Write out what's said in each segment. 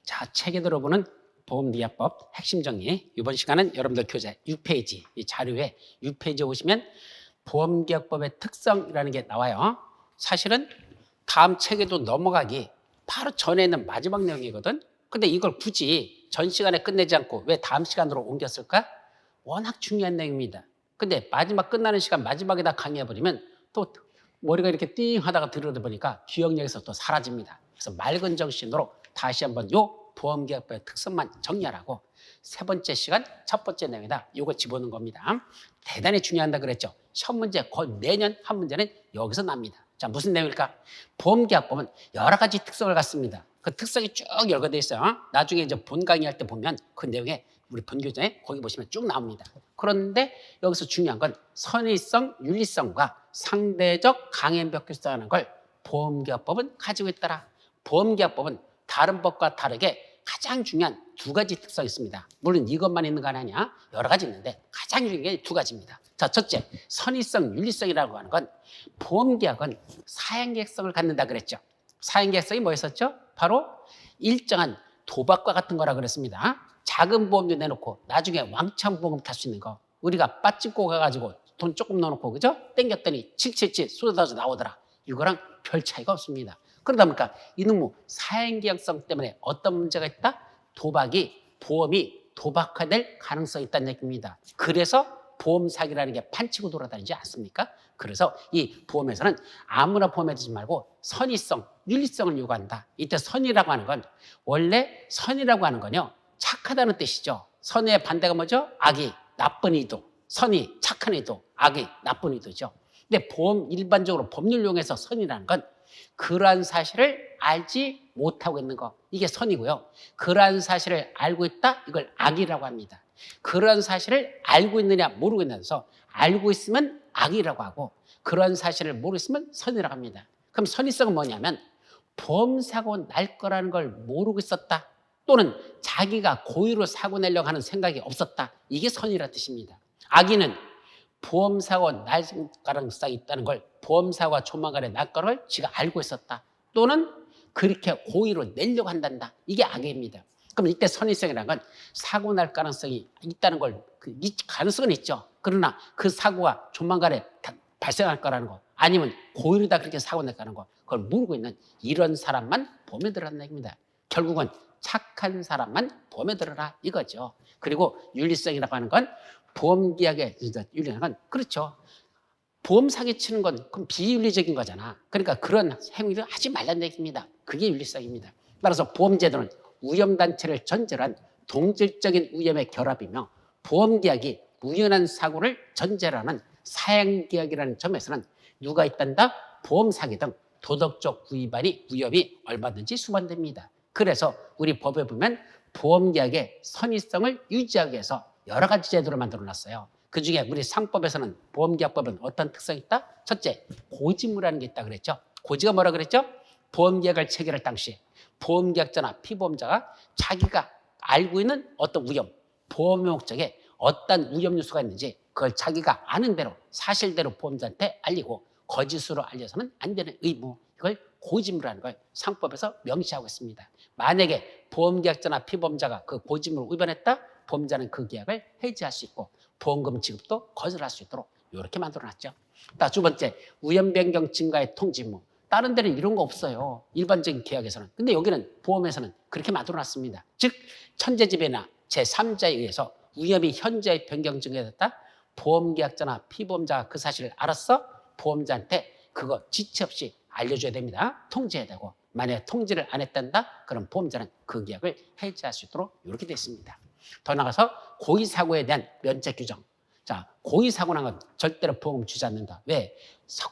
자, 책에 들어보는 보험계약법 핵심 정리. 이번 시간은 여러분들 교재 6페이지, 이 자료에 6페이지에 오시면 보험계약법의 특성이라는 게 나와요. 사실은 다음 책에도 넘어가기 바로 전에 있는 마지막 내용이거든. 근데 이걸 굳이 전 시간에 끝내지 않고 왜 다음 시간으로 옮겼을까? 워낙 중요한 내용입니다. 근데 마지막 끝나는 시간 마지막에다 강의해버리면 또 머리가 이렇게 띵 하다가 들어다 보니까 기억력에서 또 사라집니다. 그래서 맑은 정신으로 다시 한번 요 보험계약법의 특성만 정리하라고 세 번째 시간 첫 번째 내용이다. 요거 집어넣은 겁니다. 대단히 중요하다 그랬죠. 시험 문제 거의 매년 한 문제는 여기서 납니다. 자, 무슨 내용일까? 보험계약법은 여러 가지 특성을 갖습니다. 그 특성이 쭉 열거되어 있어요. 나중에 이제 본 강의할 때 보면 그 내용에 우리 본교재에 거기 보시면 쭉 나옵니다. 그런데 여기서 중요한 건 선의성, 윤리성과 상대적 강행벽효성이라는 걸 보험계약법은 가지고 있더라. 보험계약법은 다른 법과 다르게 가장 중요한 두 가지 특성이 있습니다. 물론 이것만 있는 건 아니야. 여러 가지 있는데 가장 중요한 게 두 가지입니다. 자, 첫째, 선의성, 윤리성이라고 하는 건 보험계약은 사행계획성을 갖는다 그랬죠. 사행계획성이 뭐였었죠? 바로 일정한 도박과 같은 거라 그랬습니다. 작은 보험료 내놓고 나중에 왕창 보험 탈 수 있는 거. 우리가 빠찍고 가가지고 돈 조금 넣어놓고 그죠? 땡겼더니 777 쏟아져 나오더라. 이거랑 별 차이가 없습니다. 그러다 보니까 이놈의 사행계약성 때문에 어떤 문제가 있다? 보험이 도박화될 가능성이 있다는 얘기입니다. 그래서 보험 사기라는 게 판치고 돌아다니지 않습니까? 그래서 이 보험에서는 아무나 보험해주지 말고 선의성, 윤리성을 요구한다. 이때 선이라고 하는 건 원래 선이라고 하는 건요. 착하다는 뜻이죠. 선의 반대가 뭐죠? 악의, 나쁜 의도. 선이 착한 의도, 악의, 나쁜 의도죠. 근데 일반적으로 법률용에서 선이라는 건 그러한 사실을 알지 못하고 있는 거. 이게 선이고요. 그러한 사실을 알고 있다. 이걸 악이라고 합니다. 그러한 사실을 알고 있느냐 모르고 있느냐서 알고 있으면 악이라고 하고 그러한 사실을 모르고 있으면 선이라고 합니다. 그럼 선의성은 뭐냐면 보험사고 날 거라는 걸 모르고 있었다. 또는 자기가 고의로 사고 내려고 하는 생각이 없었다. 이게 선이라는 뜻입니다. 악의는 보험사고 날 가능성이 있다는 걸 보험사고가 조만간에 날 거를 지가 알고 있었다. 또는 그렇게 고의로 내려고 한단다. 이게 악의입니다. 그럼 이때 선의성이라는 건 사고 날 가능성이 있다는 걸 가능성은 있죠. 그러나 그 사고가 조만간에 발생할 거라는 거 아니면 고의로 다 그렇게 사고 날 거라는 거 그걸 모르고 있는 이런 사람만 보험에 들어라는 얘기입니다. 결국은 착한 사람만 보험에 들어라 이거죠. 그리고 윤리성이라고 하는 건 보험계약의 윤리라는 건 그렇죠. 보험 사기치는 건 그럼 비윤리적인 거잖아. 그러니까 그런 행위를 하지 말라는 얘기입니다. 그게 윤리성입니다. 따라서 보험제도는 위험단체를 전제로 한 동질적인 위험의 결합이며 보험계약이 우연한 사고를 전제로 하는 사행계약이라는 점에서는 누가 있단다? 보험 사기 등 도덕적 위험이 얼마든지 수반됩니다. 그래서 우리 법에 보면 보험계약의 선의성을 유지하기 위해서 여러 가지 제도를 만들어놨어요. 그중에 우리 상법에서는 보험계약법은 어떤 특성이 있다? 첫째, 고지무라는 게 있다 그랬죠. 고지가 뭐라 그랬죠? 보험계약을 체결할 당시 보험계약자나 피보험자가 자기가 알고 있는 어떤 위험, 보험의 목적에 어떤 위험 요소가 있는지 그걸 자기가 아는 대로 사실대로 보험자한테 알리고 거짓으로 알려서는 안 되는 의무, 이걸 고지무라는 걸 상법에서 명시하고 있습니다. 만약에 보험계약자나 피보험자가 그 고지무를 위반했다? 보험자는 그 계약을 해지할 수 있고 보험금 지급도 거절할 수 있도록 이렇게 만들어놨죠. 두 번째, 위험 변경 증가의 통지무. 다른 데는 이런 거 없어요. 일반적인 계약에서는. 근데 여기는 보험에서는 그렇게 만들어놨습니다. 즉 천재지배나 제3자에 의해서 위험이 현저히 변경 증가됐다. 보험계약자나 피보험자가 그 사실을 알았어. 보험자한테 그거 지체 없이 알려줘야 됩니다. 통지해야 되고 만약에 통지를 안 했단다. 그럼 보험자는 그 계약을 해지할 수 있도록 이렇게 되어 있습니다. 더 나가서 고의사고에 대한 면책 규정. 자, 고의사고 난 건 절대로 보험 주지 않는다. 왜?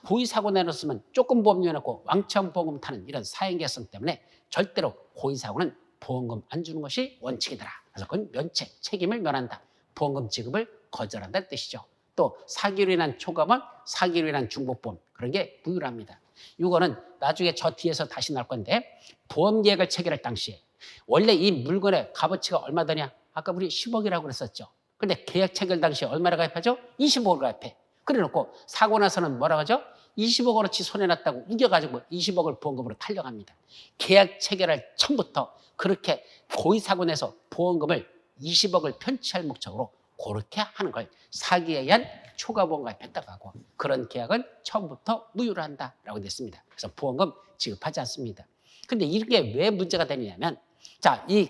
고의사고 내놓으면 조금 보험 내놓고 왕창 보험 타는 이런 사행계획성 때문에 절대로 고의사고는 보험금 안 주는 것이 원칙이더라. 그래서 그건 면책, 책임을 면한다. 보험금 지급을 거절한다는 뜻이죠. 또 사기로 인한 초과범, 사기로 인한 중복보험 그런 게 부유합니다. 이거는 나중에 저 뒤에서 다시 나올 건데 보험계약을 체결할 당시에 원래 이 물건의 값어치가 얼마 되냐? 아까 우리 10억이라고 그랬었죠. 근데 계약 체결 당시에 얼마를 가입하죠? 25억을 가입해. 그래 놓고 사고 나서는 뭐라고 하죠? 20억 원어치 손해났다고 우겨가지고 20억을 보험금으로 탈려갑니다. 계약 체결할 처음부터 그렇게 고의 사고 내서 보험금을 20억을 편취할 목적으로 그렇게 하는 걸 사기에 의한 초과보험가입했다고 하고, 그런 계약은 처음부터 무효로 한다라고 됐습니다. 그래서 보험금 지급하지 않습니다. 근데 이게 왜 문제가 되느냐면, 자, 이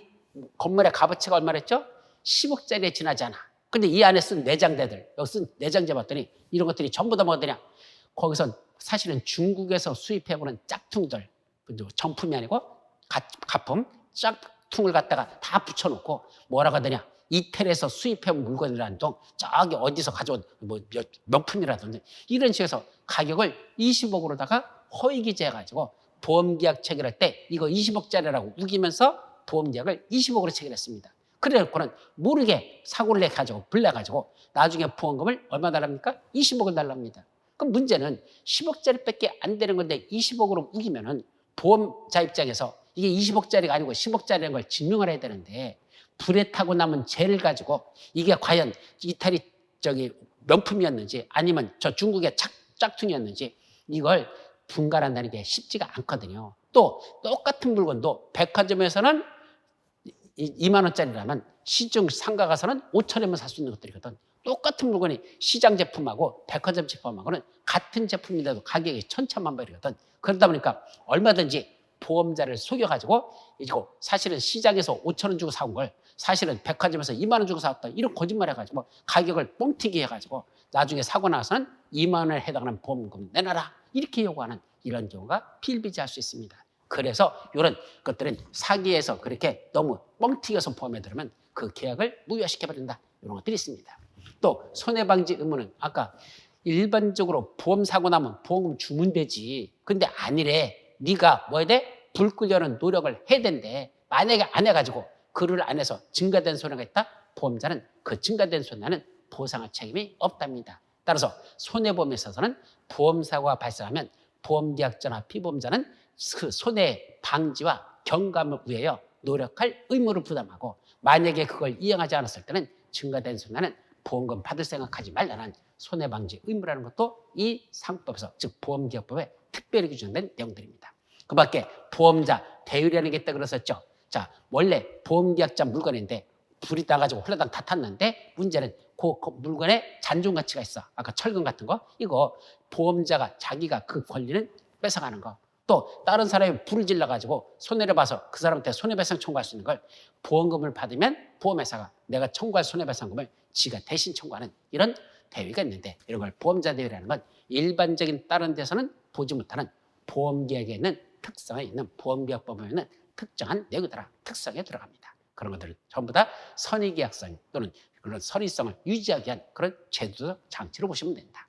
건물의 값어치가 얼마랬죠? 10억짜리에 지나지 않아. 근데 이 안에 쓴 내장재들, 여기 쓴 내장재 봤더니 이런 것들이 전부 다 뭐가 되냐? 거기선 사실은 중국에서 수입해오는 짝퉁들, 정품이 아니고 가품, 짝퉁을 갖다가 다 붙여놓고 뭐라고 하더냐? 이태리에서 수입해온 물건이라는 동, 저기 어디서 가져온 뭐 명품이라든지 이런 식에서 가격을 20억으로다가 허위기재해가지고 보험계약 체결할 때 이거 20억짜리라고 우기면서 보험계약을 20억으로 체결했습니다. 그래놓고는 모르게 사고를 내가지고 불내가지고 나중에 보험금을 얼마 달랍니까? 20억을 달랍니다. 그럼 문제는 10억짜리밖에 안 되는 건데 20억으로 우기면은 보험자 입장에서 이게 20억짜리가 아니고 10억짜리라는 걸 증명을 해야 되는데, 불에 타고 남은 재를 가지고 이게 과연 이태리 명품이었는지 아니면 저 중국의 짝퉁이었는지 이걸 분간한다는 게 쉽지가 않거든요. 또 똑같은 물건도 백화점에서는 2만 원짜리라면 시중 상가 가서는 5천 원이면 살 수 있는 것들이거든. 똑같은 물건이 시장 제품하고 백화점 제품하고는 같은 제품인데도 가격이 천차만별이거든. 그러다 보니까 얼마든지 보험자를 속여가지고 이거 사실은 시장에서 5천 원 주고 사온 걸 사실은 백화점에서 2만 원 주고 사왔다, 이런 거짓말 해가지고 가격을 뻥튀기 해가지고 나중에 사고 나서는 2만 원에 해당하는 보험금 내놔라, 이렇게 요구하는 이런 경우가 필비재할 수 있습니다. 그래서 이런 것들은 사기에서 그렇게 너무 뻥튀겨서 보험에 들으면 그 계약을 무효시켜버린다, 이런 것들이 있습니다. 또 손해방지 의무는 아까 일반적으로 보험 사고 나면 보험금 주면 되지, 근데 아니래. 네가 뭐 해야 돼? 불 끄려는 노력을 해야 된대. 만약에 안 해가지고 그를 안 해서 증가된 손해가 있다? 보험자는 그 증가된 손해는 보상할 책임이 없답니다. 따라서 손해보험에 있어서는 보험사고가 발생하면 보험계약자나 피보험자는 그 손해 방지와 경감을 위하여 노력할 의무를 부담하고, 만약에 그걸 이행하지 않았을 때는 증가된 손해는 보험금 받을 생각하지 말라는 손해방지 의무라는 것도 이 상법에서, 즉 보험계약법에 특별히 규정된 내용들입니다. 그 밖에 보험자 대유라는 게 있다 그랬었죠. 자, 원래 보험계약자 물건인데 불이 나가지고 홀라당 다 탔는데 문제는 그 물건에 잔존 가치가 있어. 아까 철근 같은 거, 이거 보험자가 자기가 그 권리는 뺏어가는 거. 또 다른 사람이 불을 질러가지고 손해를 봐서 그 사람한테 손해배상 청구할 수 있는 걸 보험금을 받으면 보험회사가 내가 청구할 손해배상금을 지가 대신 청구하는 이런 대위가 있는데, 이런 걸 보험자 대위라는 건 일반적인 다른 데서는 보지 못하는 보험계약에 있는 특성에 있는 보험계약법에 있는 특정한 내용이더라, 특성에 들어갑니다. 그런 것들을 전부 다 선의계약성 또는 그런 선의성을 유지하기 위한 그런 제도적 장치로 보시면 된다.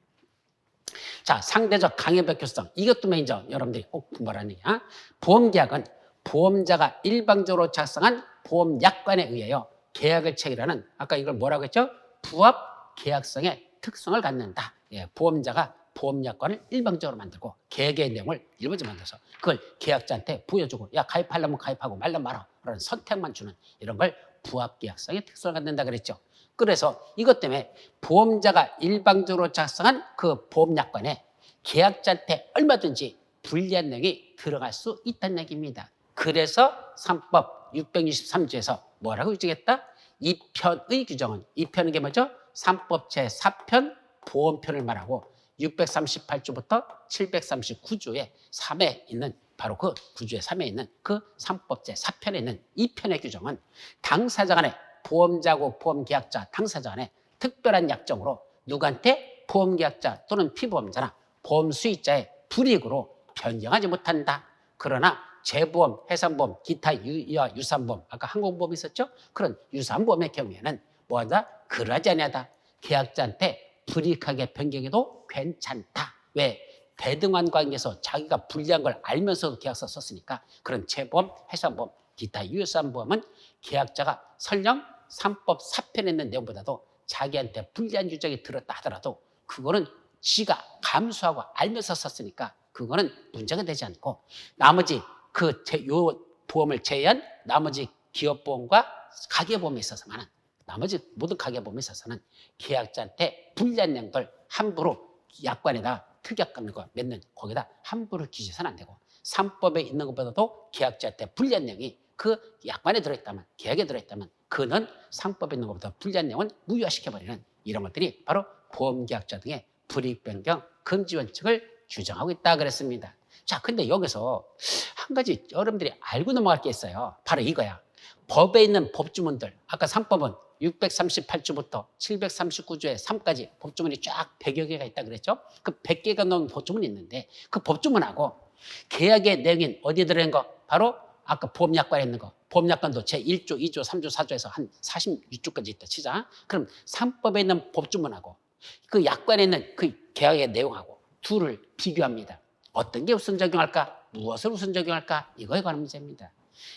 자, 상대적 강요백효성, 이것도 메이저 여러분들이 꼭 공부하라는 얘기야. 보험계약은 보험자가 일방적으로 작성한 보험약관에 의하여 계약을 체결하는, 아까 이걸 뭐라고 했죠? 부합계약성의 특성을 갖는다. 예, 보험자가 보험약관을 일방적으로 만들고 계약의 내용을 일반적으로 만들어서 그걸 계약자한테 보여주고, 야, 가입하려면 가입하고 말면 말아, 그런 선택만 주는 이런 걸 부합계약성의 특성을 갖는다 그랬죠. 그래서 이것 때문에 보험자가 일방적으로 작성한 그 보험약관에 계약자한테 얼마든지 불리한 내용이 들어갈 수 있다는 얘기입니다. 그래서 3법 663조에서 뭐라고 규정했다? 2편의 규정은, 2편은 게 뭐죠? 3법 제4편 보험편을 말하고 638조부터 739조의 3에 있는, 바로 그 9조의 3에 있는 그 3법 제4편에 있는 2편의 규정은 당사자 간의, 보험자고 보험계약자 당사자 간의 특별한 약정으로 누구한테? 보험계약자 또는 피보험자나 보험수익자의 불이익으로 변경하지 못한다. 그러나 재보험, 해상보험, 기타 유산보험, 아까 항공보험이 있었죠? 그런 유산보험의 경우에는 뭐하다? 그러하지 아니하다. 계약자한테 불이익하게 변경해도 괜찮다. 왜? 대등한 관계에서 자기가 불리한 걸 알면서도 계약서 썼으니까. 그런 재보험, 해상보험, 기타 유산보험은 계약자가 설령 3법 4편에 있는 내용보다도 자기한테 불리한 규정이 들었다 하더라도 그거는 지가 감수하고 알면서 썼으니까 그거는 문제가 되지 않고, 나머지 요 보험을 제외한 나머지 기업보험과 가계보험에 있어서만은 나머지 모든 가계보험에 있어서는 계약자한테 불리한 내용들 함부로 약관에다 특약 같은 거 맺는 거기다 함부로 기재해서는 안 되고 3법에 있는 것보다도 계약자한테 불리한 내용이 그 약관에 들어있다면 계약에 들어있다면 그는 상법에 있는 것보다 불리한 내용은 무효화시켜버리는 이런 것들이 바로 보험계약자 등의 불이익 변경 금지 원칙을 규정하고 있다 그랬습니다. 자, 근데 여기서 한 가지 여러분들이 알고 넘어갈 게 있어요. 바로 이거야. 법에 있는 법주문들, 아까 상법은 638조부터 739조의 3까지 법주문이 쫙 100여 개가 있다 그랬죠? 그 100개가 넘는 법주문이 있는데 그 법주문하고 계약의 내용인 어디에 들어있는 거? 바로 아까 보험약관에 있는 거. 보험약관도 제1조, 2조, 3조, 4조에서 한 46조까지 있다 치자. 그럼 상법에 있는 법주문하고 그 약관에 있는 그 계약의 내용하고 둘을 비교합니다. 어떤 게 우선 적용할까? 무엇을 우선 적용할까? 이거에 관한 문제입니다.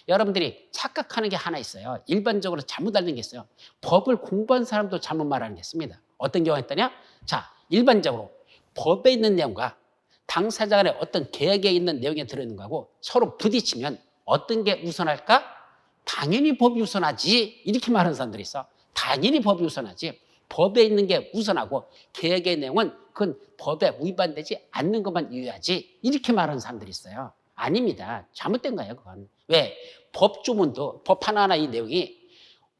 여러분들이 착각하는 게 하나 있어요. 일반적으로 잘못 알는 게 있어요. 법을 공부한 사람도 잘못 말하는 게 있습니다. 어떤 경우가 있다냐? 자, 일반적으로 법에 있는 내용과 당사자 간의 어떤 계약에 있는 내용에 들어있는 거하고 서로 부딪히면 어떤 게 우선할까? 당연히 법이 우선하지. 이렇게 말하는 사람들이 있어. 당연히 법이 우선하지. 법에 있는 게 우선하고 계약의 내용은 그건 법에 위반되지 않는 것만 유효하지. 이렇게 말하는 사람들이 있어요. 아닙니다. 잘못된 거예요, 그건. 왜? 법조문도 법 하나하나 이 내용이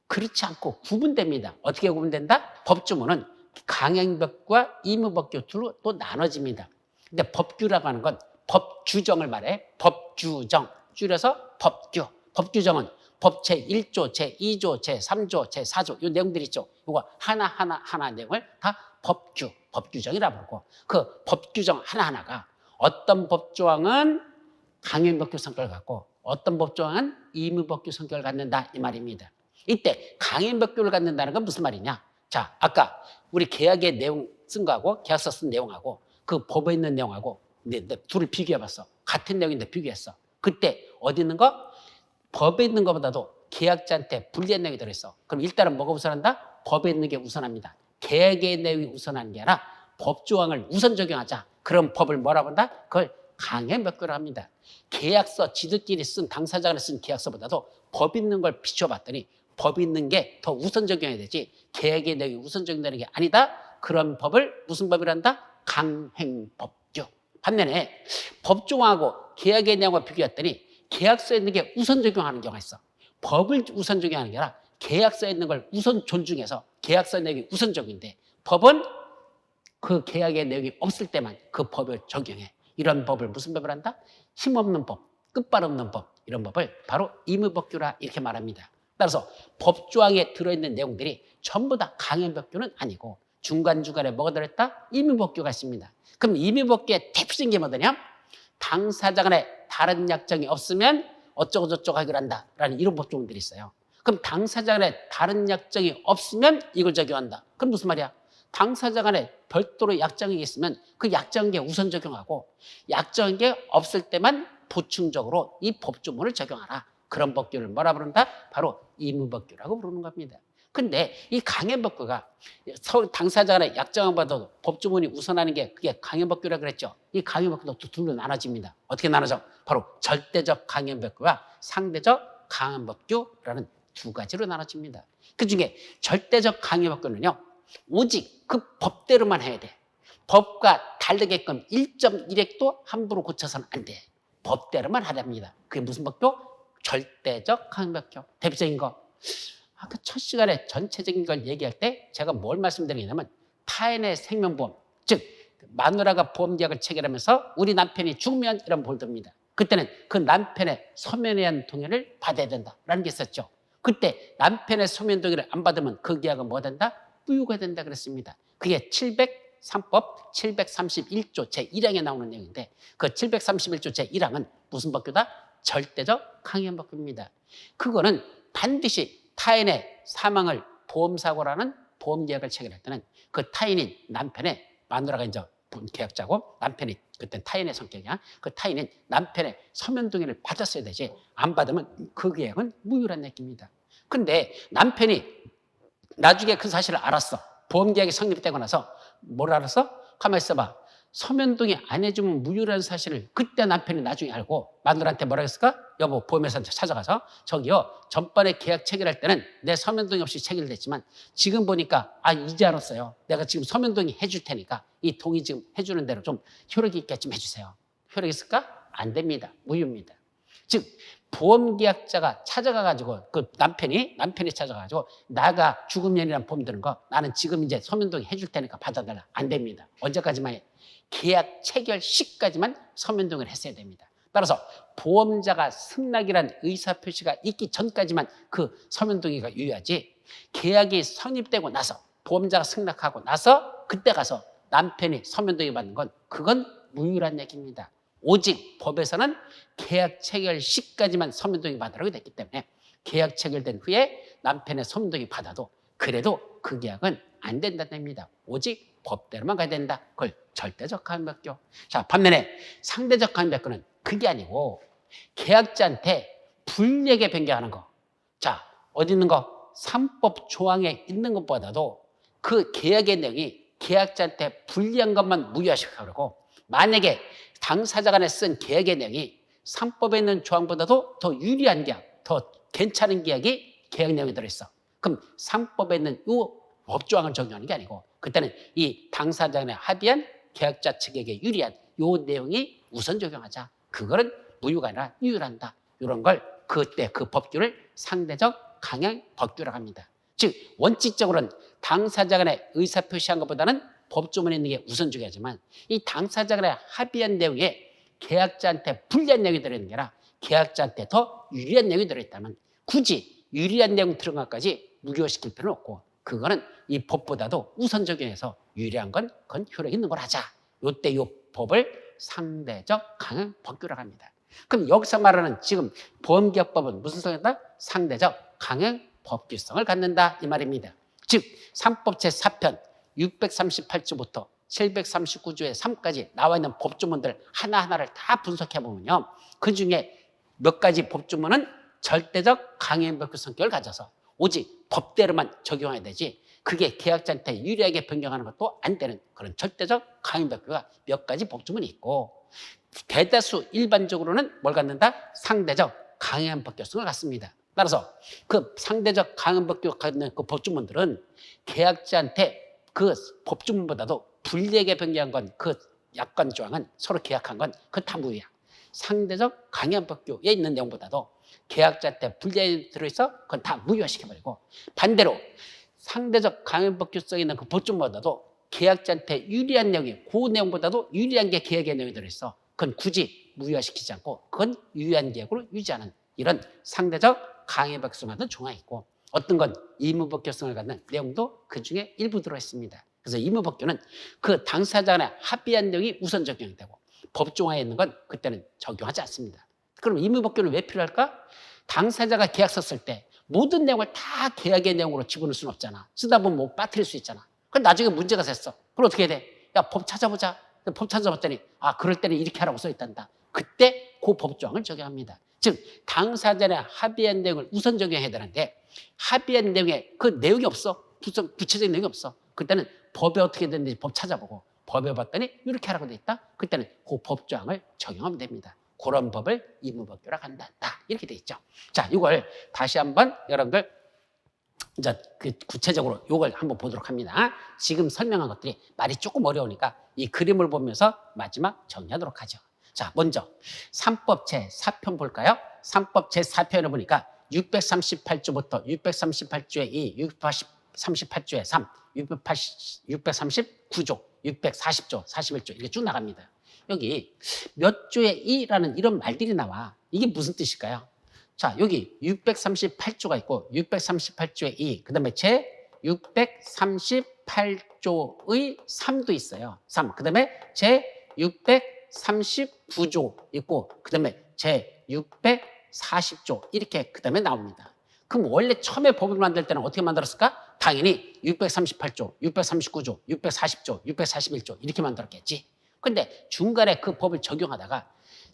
그렇지 않고 구분됩니다. 어떻게 구분된다? 법조문은 강행법과 의무법규 둘로 또 나눠집니다. 근데 법규라고 하는 건 법규정을 말해. 법규정. 줄여서 법규. 법규정은 법 제1조, 제2조, 제3조, 제4조 이 내용들 있죠. 이거 하나 내용을 다 법규, 법규정이라고 부르고 그 법규정 하나하나가 어떤 법조항은 강행법규 성격을 갖고 어떤 법조항은 의무법규 성격을 갖는다 이 말입니다. 이때 강행법규를 갖는다는 건 무슨 말이냐? 자, 아까 우리 계약의 내용 쓴 거하고 계약서 쓴 내용하고 그 법에 있는 내용하고 둘을 비교해봤어. 같은 내용인데 비교했어. 그때 어디 있는 거? 법에 있는 것보다도 계약자한테 불리한 내용이 들어있어. 그럼 일단은 뭐가 우선한다? 법에 있는 게 우선합니다. 계약의 내용이 우선하는 게 아니라 법조항을 우선 적용하자. 그런 법을 뭐라고 한다? 그걸 강행법규라고 합니다. 계약서 지들끼리 쓴 당사자가 쓴 계약서보다도 법 있는 걸 비춰봤더니 법 있는 게 더 우선 적용해야 되지 계약의 내용이 우선 적용되는 게 아니다. 그런 법을 무슨 법이란다? 강행법규. 반면에 법조항하고 계약의 내용을 비교했더니 계약서에 있는 게 우선 적용하는 경우가 있어. 법을 우선 적용하는 게 아니라 계약서에 있는 걸 우선 존중해서 계약서 내용이 우선 적용인데 법은 그 계약의 내용이 없을 때만 그 법을 적용해. 이런 법을 무슨 법을 한다? 힘없는 법, 끝발 없는 법 이런 법을 바로 의무법규라 이렇게 말합니다. 따라서 법조항에 들어있는 내용들이 전부 다 강행법규는 아니고 중간중간에 뭐가 들어있다? 의무법규가 있습니다. 그럼 의무법규의 대표적인 게 뭐냐? 당사자 간에 다른 약정이 없으면 어쩌고 저쩌고 하기로 한다라는 이런 법조문들이 있어요. 그럼 당사자 간에 다른 약정이 없으면 이걸 적용한다. 그럼 무슨 말이야? 당사자 간에 별도로 약정이 있으면 그 약정에 우선 적용하고 약정이 없을 때만 보충적으로 이 법조문을 적용하라. 그런 법규를 뭐라 부른다? 바로 의무법규라고 부르는 겁니다. 근데 이 강행법규가 당사자 간에 약정을 받아도 법조문이 우선하는 게 그게 강행법규라고 그랬죠. 이 강행법규도 두 둘로 나눠집니다. 어떻게 나눠져? 바로 절대적 강행법규와 상대적 강행법규라는 두 가지로 나눠집니다. 그중에 절대적 강행법규는요. 오직 그 법대로만 해야 돼. 법과 다르게끔 1.1획도 함부로 고쳐서는 안 돼. 법대로만 하랍니다. 그게 무슨 법규? 절대적 강행법규. 대표적인 거. 아까 첫 시간에 전체적인 걸 얘기할 때 제가 뭘 말씀드리냐면 타인의 생명보험, 즉 마누라가 보험계약을 체결하면서 우리 남편이 죽으면 이런 보험을 듭니다. 그때는 그 남편의 서면에 대한 동의를 받아야 된다라는 게 있었죠. 그때 남편의 서면 동의를 안 받으면 그 계약은 뭐 된다? 무효가 된다 그랬습니다. 그게 703법 731조 제1항에 나오는 내용인데 그 731조 제1항은 무슨 법규다? 절대적 강행법규입니다. 그거는 반드시 타인의 사망을 보험사고라는 보험계약을 체결할 때는 그 타인인 남편의 마누라가 이제 계약자고 남편이 그때 타인의 성격이야. 그 타인인 남편의 서면 동의를 받았어야 되지. 안 받으면 그 계약은 무효란 얘기입니다. 근데 남편이 나중에 그 사실을 알았어. 보험계약이 성립되고 나서 뭘 알았어? 가만히 있어봐. 서면동의 안 해주면 무효라는 사실을 그때 남편이 나중에 알고 마누라한테 뭐라 했을까? 여보, 보험회사한테 찾아가서 저기요, 전번에 계약 체결할 때는 내 서면동의 없이 체결됐지만 지금 보니까 이제 알았어요. 내가 지금 서면동의 해줄 테니까 이 동의 지금 해주는 대로 좀 효력 있게 좀 해주세요. 효력 있을까? 안 됩니다. 무효입니다. 즉 보험계약자가 찾아가가지고 그 남편이 찾아가가지고 나가 죽음연이라는 보험 드는 거 나는 지금 이제 서면동의 해줄 테니까 받아달라. 안 됩니다. 언제까지만 해? 계약 체결 시까지만 서면동의를 했어야 됩니다. 따라서 보험자가 승낙이란 의사표시가 있기 전까지만 그 서면동의가 유효하지, 계약이 성립되고 나서 보험자가 승낙하고 나서 그때 가서 남편이 서면동의 받는 건 그건 무효란 얘기입니다. 오직 법에서는 계약 체결 시까지만 서면동의 받으라고 됐기 때문에 계약 체결된 후에 남편의 서면동의 받아도 그래도 그 계약은 안 된다는 얘기입니다. 오직 법대로만 가야 된다. 그걸 절대적 가압력교. 자, 반면에 상대적 가압력교는 그게 아니고 계약자한테 불리하게 변경하는 거. 자, 어디 있는 거? 3법 조항에 있는 것보다도 그 계약의 내용이 계약자한테 불리한 것만 무효화시키고, 만약에 당사자 간에 쓴 계약의 내용이 3법에 있는 조항보다도 더 유리한 계약, 더 괜찮은 계약이 계약 내용에 들어있어. 그럼 3법에 있는 이 법조항을 적용하는 게 아니고 그때는 이 당사자 간에 합의한 계약자 측에게 유리한 이 내용이 우선 적용하자. 그거는 무효가 아니라 유효한다. 이런 걸 그때 그 법규를 상대적 강행 법규라고 합니다. 즉 원칙적으로는 당사자 간에 의사표시한 것보다는 법조문에 있는 게 우선 중요하지만 이 당사자 간에 합의한 내용에 계약자한테 불리한 내용이 들어있는 게 아니라 계약자한테 더 유리한 내용이 들어있다면 굳이 유리한 내용 들어간 것까지 무효시킬 필요는 없고, 그거는 이 법보다도 우선 적용해서 유리한 건 그건 효력 있는 걸 하자. 요때 요 법을 상대적 강행 법규라고 합니다. 그럼 여기서 말하는 지금 보험계약법은 무슨 성이다? 상대적 강행 법규성을 갖는다 이 말입니다. 즉 3법 제4편 638조부터 739조의 3까지 나와 있는 법조문들 하나하나를 다 분석해 보면요, 그 중에 몇 가지 법조문은 절대적 강행 법규 성격을 가져서 오직 법대로만 적용해야 되지, 그게 계약자한테 유리하게 변경하는 것도 안 되는 그런 절대적 강행 법규가 몇 가지 법조문이 있고, 대다수 일반적으로는 뭘 갖는다? 상대적 강행 법규성을 갖습니다. 따라서 그 상대적 강행 법규가 갖는 그 법조문들은 계약자한테 그 법조문보다도 불리하게 변경한 건 그 약관 조항은 서로 계약한 건 그건 다 무효야. 상대적 강행 법규에 있는 내용보다도 계약자한테 불리하게 들어있어 그건 다 무효화시켜버리고, 반대로 상대적 강행 법규성에 있는 그 법조문보다도 계약자한테 유리한 내용이 그 내용보다도 유리한 게 계약의 내용이 들어있어 그건 굳이 무효화시키지 않고 그건 유효한 계약으로 유지하는 이런 상대적 강행 법규성을 갖는 조항이 있고, 어떤 건 의무법규성을 갖는 내용도 그 중에 일부 들어있습니다. 그래서 의무법규는 그 당사자 간에 합의한 내용이 우선 적용이 되고 법조항에 있는 건 그때는 적용하지 않습니다. 그럼 의무법규는 왜 필요할까? 당사자가 계약 썼을 때 모든 내용을 다 계약의 내용으로 집어넣을 수는 없잖아. 쓰다 보면 뭐 빠뜨릴 수 있잖아. 그럼 나중에 문제가 생겼어. 그럼 어떻게 해야 돼? 야, 법 찾아보자. 법 찾아봤더니 그럴 때는 이렇게 하라고 써있단다. 그때 그 법조항을 적용합니다. 즉 당사자 간에 합의한 내용을 우선 적용해야 되는데 합의한 내용에 그 내용이 없어. 구체적인 내용이 없어. 그때는 법에 어떻게 됐는지 법 찾아보고 법에 봤더니 이렇게 하라고 돼 있다. 그때는 그 법조항을 적용하면 됩니다. 그런 법을 의무법규라고 한다. 이렇게 돼 있죠. 자, 이걸 다시 한번 여러분들 이제 그 구체적으로 이걸 한번 보도록 합니다. 지금 설명한 것들이 말이 조금 어려우니까 이 그림을 보면서 마지막 정리하도록 하죠. 자, 먼저 3법 제4편 볼까요? 3법 제4편을 보니까 638조부터 638조의 2, 638조의 3, 639조, 640조, 41조 이렇게 쭉 나갑니다. 여기 몇 조의 2라는 이런 말들이 나와. 이게 무슨 뜻일까요? 자, 여기 638조가 있고 638조의 2, 그 다음에 제 638조의 3도 있어요. 3, 그 다음에 제 639조 있고 그 다음에 제 640조 이렇게 그 다음에 나옵니다. 그럼 원래 처음에 법을 만들 때는 어떻게 만들었을까? 당연히 638조, 639조, 640조, 641조 이렇게 만들었겠지. 근데 중간에 그 법을 적용하다가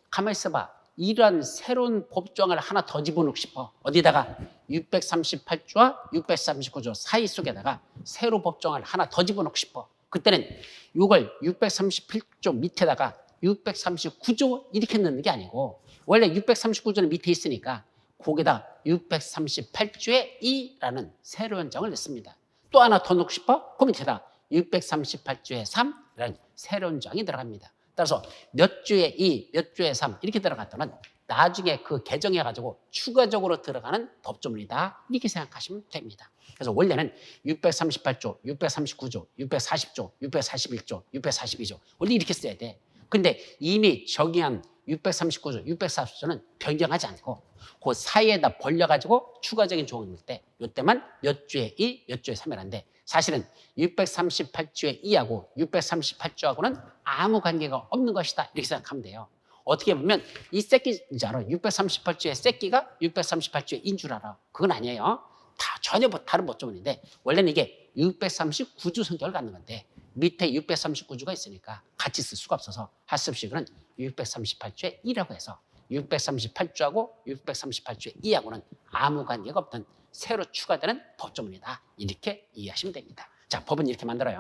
가만히 있어봐. 이런 새로운 법조항을 하나 더 집어넣고 싶어. 어디다가? 638조와 639조 사이 속에다가 새로 법조항을 하나 더 집어넣고 싶어. 그때는 이걸 638조 밑에다가 639조 이렇게 넣는 게 아니고 원래 639조는 밑에 있으니까 거기다 638조의 2라는 새로운 정을 냈습니다. 또 하나 더 넣고 싶어? 그 밑에다 638조의 3라는 새로운 정이 들어갑니다. 따라서 몇 조의 2, 몇 조의 3 이렇게 들어갔더니 나중에 그 개정해가지고 추가적으로 들어가는 법조문이다. 이렇게 생각하시면 됩니다. 그래서 원래는 638조, 639조, 640조, 641조, 642조 원래 이렇게 써야 돼. 근데 이미 정의한 639조, 640조는 변경하지 않고 그 사이에다 벌려가지고 추가적인 조항을 넣을 때 이때만 몇 조의 2, 몇 조의 3이라는데 사실은 638조의 2하고 638조하고는 아무 관계가 없는 것이다. 이렇게 생각하면 돼요. 어떻게 보면 이 새끼인 줄 알아. 638조의 새끼가 638조의 인 줄 알아. 그건 아니에요. 다 전혀 다른 법조문인데 원래는 이게 639조 성격을 갖는 건데 밑에 639조가 있으니까 같이 쓸 수가 없어서 하습식은 638조의 2라고 해서 638조하고 638조의 2하고는 아무 관계가 없던 새로 추가되는 법조문이다. 이렇게 이해하시면 됩니다. 자, 법은 이렇게 만들어요.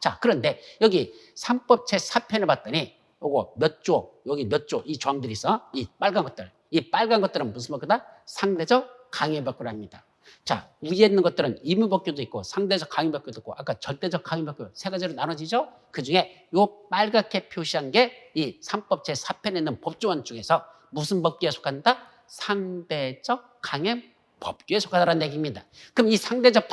자, 그런데 여기 3법 제4편을 봤더니 요거 몇 조, 여기 몇 조, 이 조항들이 있어. 이 빨간 것들. 이 빨간 것들은 무슨 법규다? 상대적 강요법규를 합니다. 자, 위에 있는 것들은 의무법규도 있고 상대적 강요법규도 있고 아까 절대적 강요법규 세 가지로 나눠지죠. 그중에 요 빨갛게 표시한 게 이 3법 제4편에 있는 법조원 중에서 무슨 법규에 속한다? 상대적 강행법규에 속하다는 얘기입니다. 그럼 이 상대적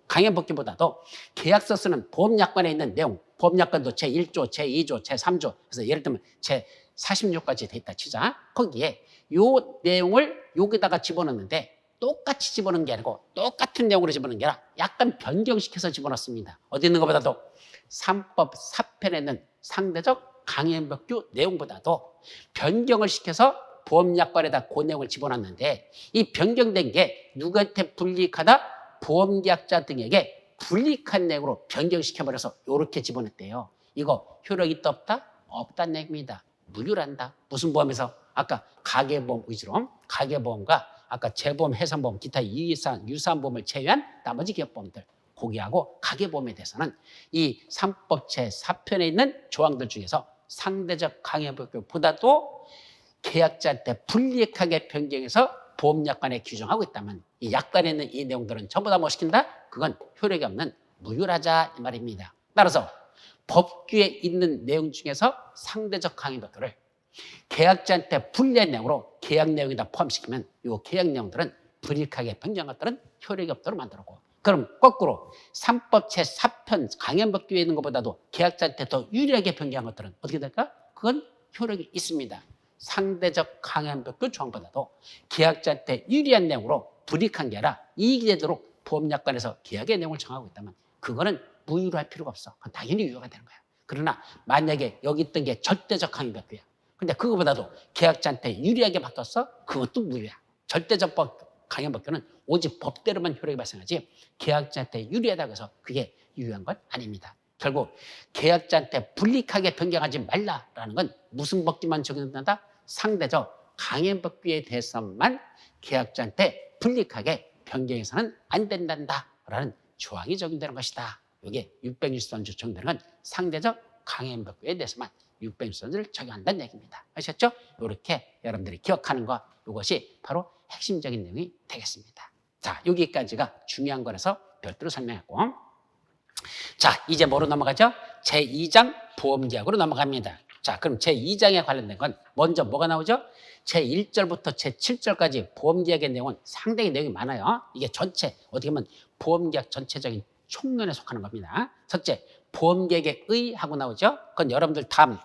강행법규보다도 계약서 쓰는 보험약관에 있는 내용, 보험약관도 제1조, 제2조, 제3조 그래서 예를 들면 제40조까지 돼 있다 치자. 거기에 요 내용을 여기다가 집어넣는데 똑같이 집어넣은 게 아니고 똑같은 내용으로 집어넣은 게 아니라 약간 변경시켜서 집어넣습니다. 어디 있는 것보다도 3법 4편에 있는 상대적 강행법규 내용보다도 변경을 시켜서 보험약관에다 그 내용을 집어넣는데 이 변경된 게 누구한테 불이익하다? 보험계약자 등에게 불이익한 내용으로 변경시켜버려서 이렇게 집어넣었대요. 이거 효력이 있다 없다? 없다는 얘기입니다. 무효란다. 무슨 보험에서? 아까 가계보험 위주로 가계보험과 아까 재보험, 해상보험, 기타 유사한 보험을 제외한 나머지 기업보험들 거기하고 가계보험에 대해서는 이 3법 제4편에 있는 조항들 중에서 상대적 강행법규보다도 계약자한테 불이익하게 변경해서 보험약관에 규정하고 있다면 이 약관에 있는 이 내용들은 전부 다 뭐 시킨다? 그건 효력이 없는 무효하자 이 말입니다. 따라서 법규에 있는 내용 중에서 상대적 강행법규를 계약자한테 불리한 내용으로 계약 내용에다 포함시키면 이 계약 내용들은 불이익하게 변경한 것들은 효력이 없도록 만들고 그럼 거꾸로 3법 제4편 강행법규에 있는 것보다도 계약자한테 더 유리하게 변경한 것들은 어떻게 될까? 그건 효력이 있습니다. 상대적 강행법규 조항보다도 계약자한테 유리한 내용으로 불이익한 게 아니라 이익이 되도록 보험약관에서 계약의 내용을 정하고 있다면 그거는 무효로 할 필요가 없어. 그건 당연히 유효가 되는 거야. 그러나 만약에 여기 있던 게 절대적 강행법규야. 근데 그거보다도 계약자한테 유리하게 바뀌었어? 그것도 무효야. 절대적 강행법규는 오직 법대로만 효력이 발생하지 계약자한테 유리하다고 해서 그게 유효한 건 아닙니다. 결국 계약자한테 불이익하게 변경하지 말라라는 건 무슨 법규만 적용된다? 상대적 강행법규에 대해서만 계약자한테 불이익하게 변경해서는 안 된다라는 조항이 적용되는 것이다. 이게 663조 적용되는 건 상대적 강행법규에 대해서만 663조를 적용한다는 얘기입니다. 아셨죠? 이렇게 여러분들이 기억하는 것 이것이 바로 핵심적인 내용이 되겠습니다. 자, 여기까지가 중요한 거라서 별도로 설명했고 자, 이제 뭐로 넘어가죠? 제2장 보험계약으로 넘어갑니다. 자, 그럼 제2장에 관련된 건 먼저 뭐가 나오죠? 제1절부터 제7절까지 보험계약의 내용은 상당히 내용이 많아요. 이게 전체 어떻게 보면 보험계약 전체적인 총론에 속하는 겁니다. 첫째, 보험계약의 의 하고 나오죠? 그건 여러분들 다음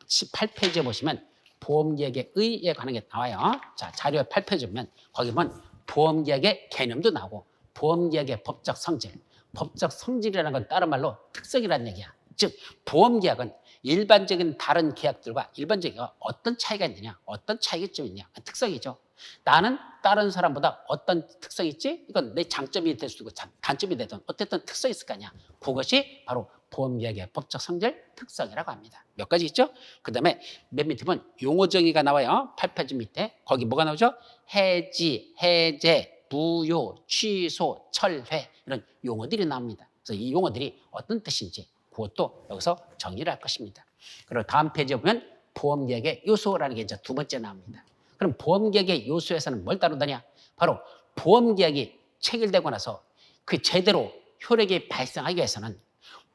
18페이지에 보시면 보험계약의 의에 관한 게 나와요. 자, 자료 8페이지 보면 거기 보면 보험계약의 개념도 나오고 보험계약의 법적 성질. 법적 성질이라는 건 다른 말로 특성이라는 얘기야. 즉 보험계약은 일반적인 다른 계약들과 일반적인 어떤 차이가 있느냐, 어떤 차이점이 있느냐, 특성이죠. 나는 다른 사람보다 어떤 특성이 있지? 이건 내 장점이 될 수도 있고 단점이 되든 어쨌든 특성이 있을 거 아니야. 그것이 바로 보험계약의 법적 성질 특성이라고 합니다. 몇 가지 있죠? 그 다음에 맨 밑에 보면 용어 정의가 나와요. 8페이지 밑에. 거기 뭐가 나오죠? 해지, 해제, 무효, 취소, 철회 이런 용어들이 나옵니다. 그래서 이 용어들이 어떤 뜻인지 그것도 여기서 정리를 할 것입니다. 그리고 다음 페이지에 보면 보험계약의 요소라는 게 이제 두 번째 나옵니다. 그럼 보험계약의 요소에서는 뭘 다루더냐? 바로 보험계약이 체결되고 나서 그 제대로 효력이 발생하기 위해서는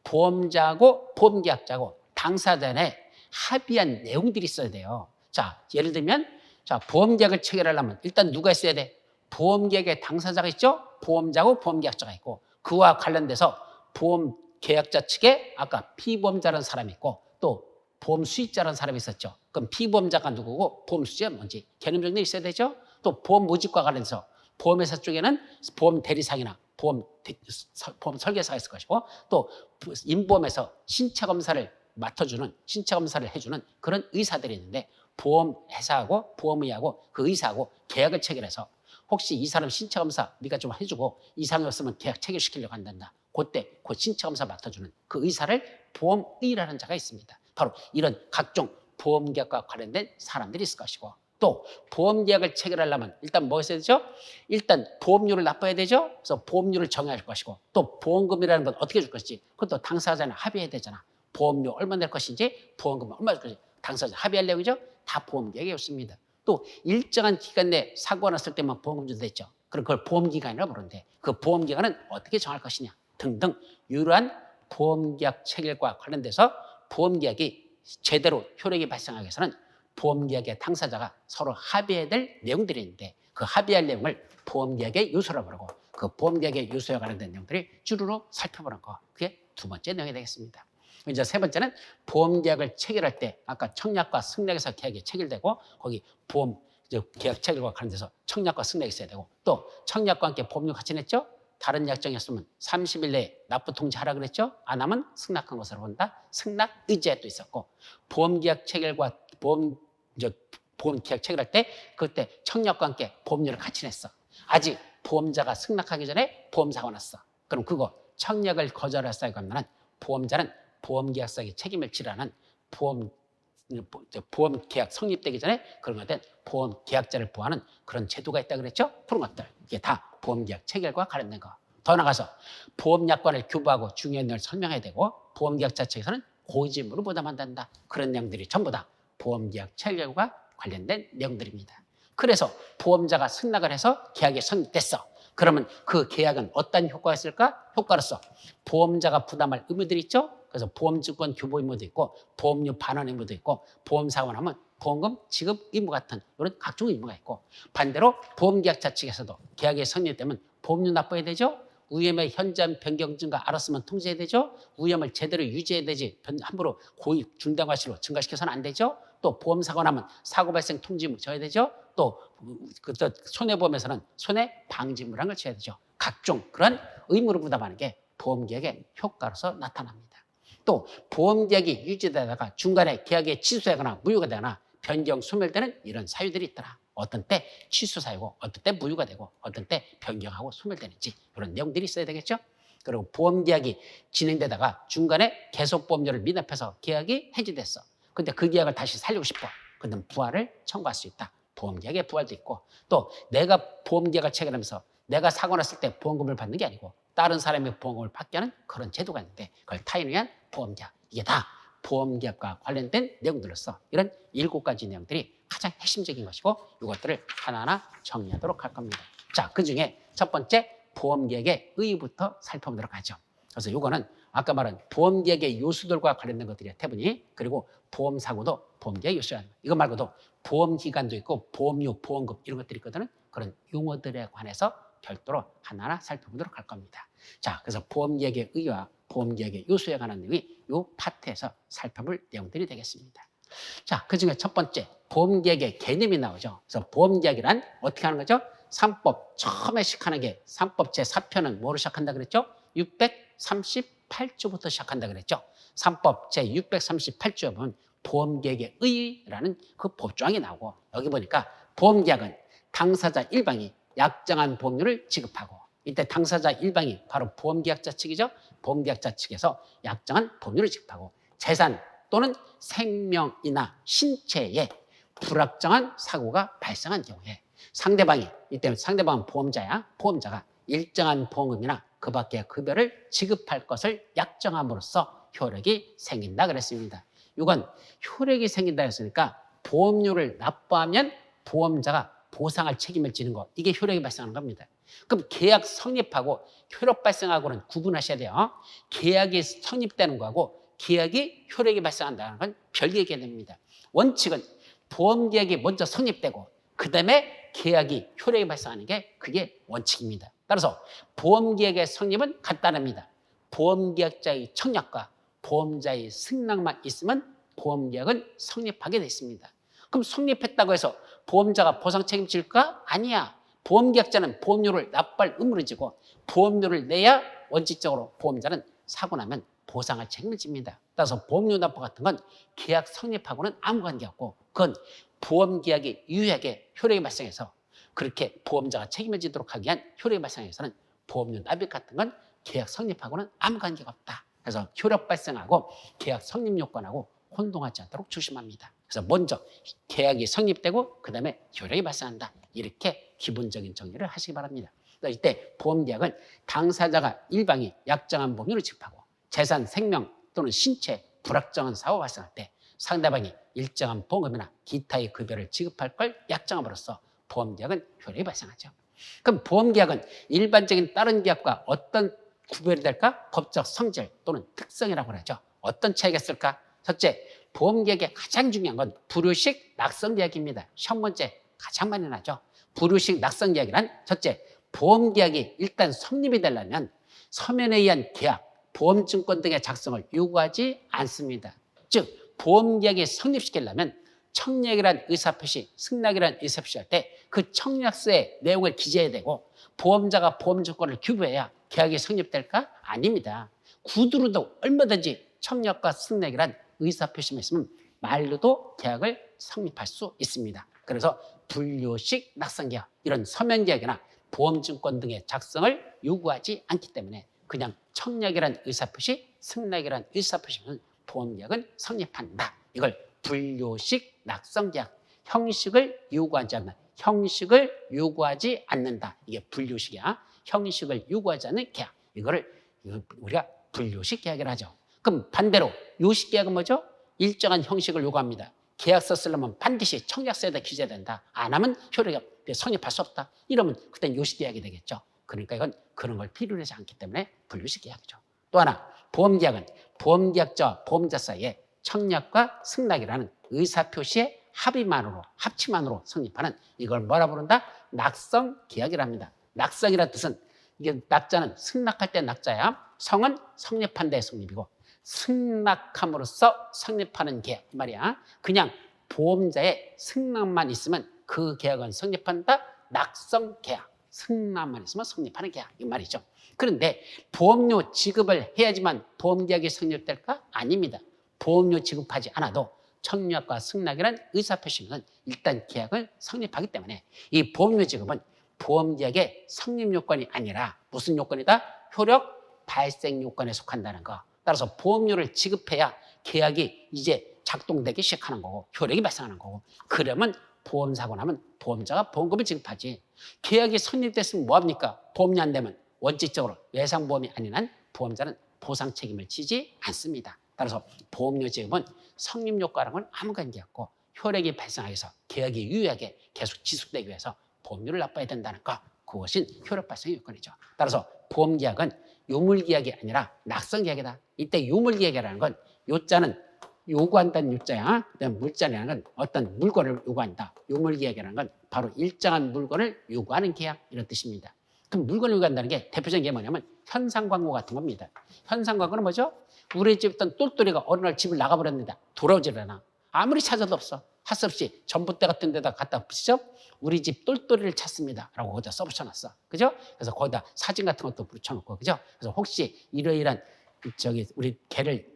보험자하고 보험계약자하고 당사자 간에 합의한 내용들이 있어야 돼요. 자, 예를 들면 자, 보험계약을 체결하려면 일단 누가 있어야 돼? 보험계약의 당사자가 있죠? 보험자하고 보험계약자가 있고 그와 관련돼서 보험계약자 측에 아까 피보험자라는 사람이 있고 또 보험수익자라는 사람이 있었죠. 그럼 피보험자가 누구고 보험수익자가 뭔지 개념 정리 있어야 되죠? 또 보험 모집과 관련해서 보험회사 쪽에는 보험 대리상이나 보험 설계사가 있을 것이고 또 인보험에서 신체 검사를 맡아주는 신체 검사를 해주는 그런 의사들이 있는데 보험회사하고 보험의하고 그 의사하고 계약을 체결해서 혹시 이 사람 신체 검사 네가 좀 해주고 이상이 없으면 계약 체결시키려고 한단다. 그때 그 신체 검사 맡아주는 그 의사를 보험의라는 자가 있습니다. 바로 이런 각종 보험계약과 관련된 사람들이 있을 것이고 또 보험계약을 체결하려면 일단 뭐 있어야 되죠? 일단 보험료를 납부해야 되죠? 그래서 보험료를 정해야 것이고 또 보험금이라는 건 어떻게 줄 것인지 그것도 당사자는 합의해야 되잖아. 보험료 얼마 낼 것인지 보험금 얼마 줄 것인지 당사자 합의할 내용이죠? 다 보험계약에 있습니다. 또 일정한 기간 내에 사고가 났을 때만 보험금 준다 했죠. 그럼 그걸 보험기간이라고 부르는데 그 보험기간은 어떻게 정할 것이냐 등등 이러한 보험계약 체결과 관련돼서 보험계약이 제대로 효력이 발생하기 위해서는 보험계약의 당사자가 서로 합의해야 될 내용들이 있는데 그 합의할 내용을 보험계약의 요소라고 부르고 그 보험계약의 요소에 관련된 내용들을 주로 살펴보는 거 그게 두 번째 내용이 되겠습니다. 이제 세 번째는 보험계약을 체결할 때 아까 청약과 승낙에서 계약이 체결되고 거기 보험 계약 체결과 관련돼서 청약과 승낙이 있어야 되고 또 청약과 함께 보험료 같이 냈죠? 다른 약정이었으면 30일 내에 납부 통지하라 그랬죠? 안 하면 승낙한 것으로 본다. 승낙 의제도 있었고 보험계약 체결과 보험계약 체결할 때 그때 청약과 함께 보험료를 같이 냈어. 아직 보험자가 승낙하기 전에 보험사고가 났어. 그럼 그거 청약을 거절할 사유가 없는 보험자는 보험계약상의 책임을 지라는 보험계약 성립되기 전에 그런 것들 보험계약자를 보호하는 그런 제도가 있다 그랬죠? 그런 것들 이게 다 보험계약 체결과 관련된 거. 더 나가서 보험약관을 교부하고 중요한 내용을 설명해야 되고 보험계약자 측에서는 고의지무를 부담한다. 그런 내용들이 전부 다 보험계약 체결과 관련된 내용들입니다. 그래서 보험자가 승낙을 해서 계약이 성립됐어. 그러면 그 계약은 어떤 효과가 있을까? 효과로서 보험자가 부담할 의무들이 있죠. 그래서 보험증권 교부 의무도 있고 보험료 반환 의무도 있고 보험사고 나면 보험금 지급 의무 같은 이런 각종 의무가 있고 반대로 보험계약자 측에서도 계약이 성립되면 보험료 납부해야 되죠. 위험의 현저한 변경 증가 알았으면 통지해야 되죠. 위험을 제대로 유지해야 되지 함부로 고의 중대과실로 증가시켜서는 안 되죠. 또 보험사고 나면 사고 발생 통지무 져야 되죠. 또 손해보험에서는 손해방지무라는 걸 쳐야 되죠. 각종 그런 의무를 부담하는 게 보험계약의 효과로서 나타납니다. 또 보험계약이 유지되다가 중간에 계약이 취소되거나 무효가 되거나 변경, 소멸되는 이런 사유들이 있더라. 어떤 때 취소 사유고 어떤 때 무효가 되고 어떤 때 변경하고 소멸되는지 이런 내용들이 있어야 되겠죠. 그리고 보험계약이 진행되다가 중간에 계속보험료를 미납해서 계약이 해지됐어. 근데 그 계약을 다시 살리고 싶어. 그럼 부활을 청구할 수 있다. 보험계약의 부활도 있고 또 내가 보험계약을 체결하면서 내가 사고 났을 때 보험금을 받는 게 아니고 다른 사람의 보험금을 받게 하는 그런 제도가 있는데 그걸 타인을 위한 보험계약. 이게 다 보험계약과 관련된 내용들로서 이런 7가지 내용들이 가장 핵심적인 것이고 이것들을 하나하나 정리하도록 할 겁니다. 자, 그중에 첫 번째 보험계약의 의의부터 살펴보도록 하죠. 그래서 이거는 아까 말한 보험계약의 요소들과 관련된 것들이야 대부분이. 그리고 보험사고도 보험계약 요소야. 이거 말고도 보험기간도 있고 보험료, 보험금 이런 것들이 있거든요. 그런 용어들에 관해서 별도로 하나하나 살펴보도록 할 겁니다. 자, 그래서 보험계약의 의의와 보험계약의 요소에 관한 내용이 이 파트에서 살펴볼 내용들이 되겠습니다. 자, 그중에 첫 번째 보험계약의 개념이 나오죠. 그래서 보험계약이란 어떻게 하는 거죠? 3법 처음에 시작하는 게 3법 제4편은 뭐로 시작한다 그랬죠? 638조부터 시작한다 그랬죠. 3법 제638조에 보면 보험계약의 의의라는 그 법조항이 나오고 여기 보니까 보험계약은 당사자 일방이 약정한 보험료를 지급하고 이때 당사자 일방이 바로 보험계약자 측이죠. 보험계약자 측에서 약정한 보험료를 지급하고 재산 또는 생명이나 신체에 불확정한 사고가 발생한 경우에 상대방이 이때 상대방은 보험자야. 보험자가 일정한 보험금이나 그 밖의 급여를 지급할 것을 약정함으로써 효력이 생긴다 그랬습니다. 이건 효력이 생긴다 했으니까 보험료를 납부하면 보험자가 보상할 책임을 지는 거, 이게 효력이 발생하는 겁니다. 그럼 계약 성립하고 효력 발생하고는 구분하셔야 돼요. 계약이 성립되는 거하고 계약이 효력이 발생한다는 건 별개의 개념입니다. 원칙은 보험계약이 먼저 성립되고 그 다음에 계약이 효력이 발생하는 게 그게 원칙입니다. 따라서 보험계약의 성립은 간단합니다. 보험계약자의 청약과 보험자의 승낙만 있으면 보험계약은 성립하게 돼 있습니다. 그럼 성립했다고 해서 보험자가 보상 책임질까? 아니야. 보험계약자는 보험료를 납부할 의무를 지고 보험료를 내야 원칙적으로 보험자는 사고 나면 보상할 책임을 집니다. 따라서 보험료 납부 같은 건 계약 성립하고는 아무 관계 없고 그건 보험계약이 유효하게 효력이 발생해서 그렇게 보험자가 책임을 지도록 하기 위한 효력이 발생해서는 보험료 납입 같은 건 계약 성립하고는 아무 관계가 없다. 그래서 효력 발생하고 계약 성립 요건하고 혼동하지 않도록 조심합니다. 그래서 먼저 계약이 성립되고 그 다음에 효력이 발생한다. 이렇게 기본적인 정리를 하시기 바랍니다. 이때 보험계약은 당사자가 일방이 약정한 보험료를 지급하고 재산, 생명 또는 신체 불확정한 사고가 발생할 때 상대방이 일정한 보험금이나 기타의 급여를 지급할 걸 약정함으로써 보험계약은 효력이 발생하죠. 그럼 보험계약은 일반적인 다른 계약과 어떤 구별이 될까? 법적 성질 또는 특성이라고 하죠. 어떤 차이가 있을까? 첫째, 보험계약의 가장 중요한 건 불효식 낙성계약입니다. 시험 문제 가장 많이 나죠. 불효식 낙성계약이란 첫째, 보험계약이 일단 성립이 되려면 서면에 의한 계약, 보험증권 등의 작성을 요구하지 않습니다. 즉, 보험계약이 성립시키려면 청약이란 의사표시, 승낙이란 의사표시 할 때 그 청약서의 내용을 기재해야 되고 보험자가 보험증권을 규부해야 계약이 성립될까? 아닙니다. 구두로도 얼마든지 청약과 승낙이란 의사표시만 있으면 말로도 계약을 성립할 수 있습니다. 그래서 불효식 낙성계약, 이런 서면계약이나 보험증권 등의 작성을 요구하지 않기 때문에 그냥 청약이란 의사표시, 승낙이란 의사표시면 보험계약은 성립한다. 이걸 불효식 낙성계약, 형식을 요구하지 않는다. 형식을 요구하지 않는다. 이게 불효식이야. 형식을 요구하지 않는 계약. 이거를 우리가 불효식 계약이라 하죠. 그럼 반대로 요식 계약은 뭐죠? 일정한 형식을 요구합니다. 계약서 쓰려면 반드시 청약서에다 기재된다. 안 하면 효력이 성립할 수 없다. 이러면 그땐 요식 계약이 되겠죠. 그러니까 이건 그런 걸 필요로 하지 않기 때문에 불효식 계약이죠. 또 하나, 보험계약은 보험계약자와 보험자 사이에 청약과 승낙이라는 의사표시의 합치만으로 성립하는 이걸 뭐라 부른다? 낙성계약이랍니다. 낙성이라는 뜻은 이게 낙자는 승낙할 때 낙자야. 성은 성립한 데의 성립이고 승낙함으로써 성립하는 계약 이 말이야. 그냥 보험자의 승낙만 있으면 그 계약은 성립한다. 낙성계약. 승낙만 있으면 성립하는 계약 이 말이죠. 그런데 보험료 지급을 해야지만 보험계약이 성립될까? 아닙니다. 보험료 지급하지 않아도 청약과 승낙이란 의사표시는 일단 계약을 성립하기 때문에 이 보험료 지급은 보험계약의 성립 요건이 아니라 무슨 요건이다? 효력 발생 요건에 속한다는 거. 따라서 보험료를 지급해야 계약이 이제 작동되기 시작하는 거고 효력이 발생하는 거고 그러면 보험사고 나면 보험자가 보험금을 지급하지. 계약이 성립됐으면 뭐합니까? 보험료 안 되면 원칙적으로 외상보험이 아닌 한 보험자는 보상 책임을 지지 않습니다. 따라서 보험료 지급은 성립요건과는 건 아무 관계없고 효력이 발생하기 위해서 계약이 유효하게 계속 지속되기 위해서 보험료를 납부해야 된다는 것. 그것이 효력 발생의 요건이죠. 따라서 보험계약은 요물계약이 아니라 낙성계약이다. 이때 요물계약이라는 건 요자는 요구한다는 요자야. 물자라는 건 어떤 물건을 요구한다. 요물계약이라는 건 바로 일정한 물건을 요구하는 계약 이런 뜻입니다. 그럼 물건을 요구한다는 게 대표적인 게 뭐냐면 현상광고 같은 겁니다. 현상광고는 뭐죠? 우리 집 있던 똘똘이가 어느 날 집을 나가버렸는데 돌아오질 않아. 아무리 찾아도 없어. 할 수 없이 전봇대 같은 데다 갖다 붙이죠. 우리 집 똘똘이를 찾습니다. 라고 거기다 써붙여놨어. 그죠? 그래서 거기다 사진 같은 것도 붙여놓고. 그죠? 그래서 혹시 이러이러한 우리 개를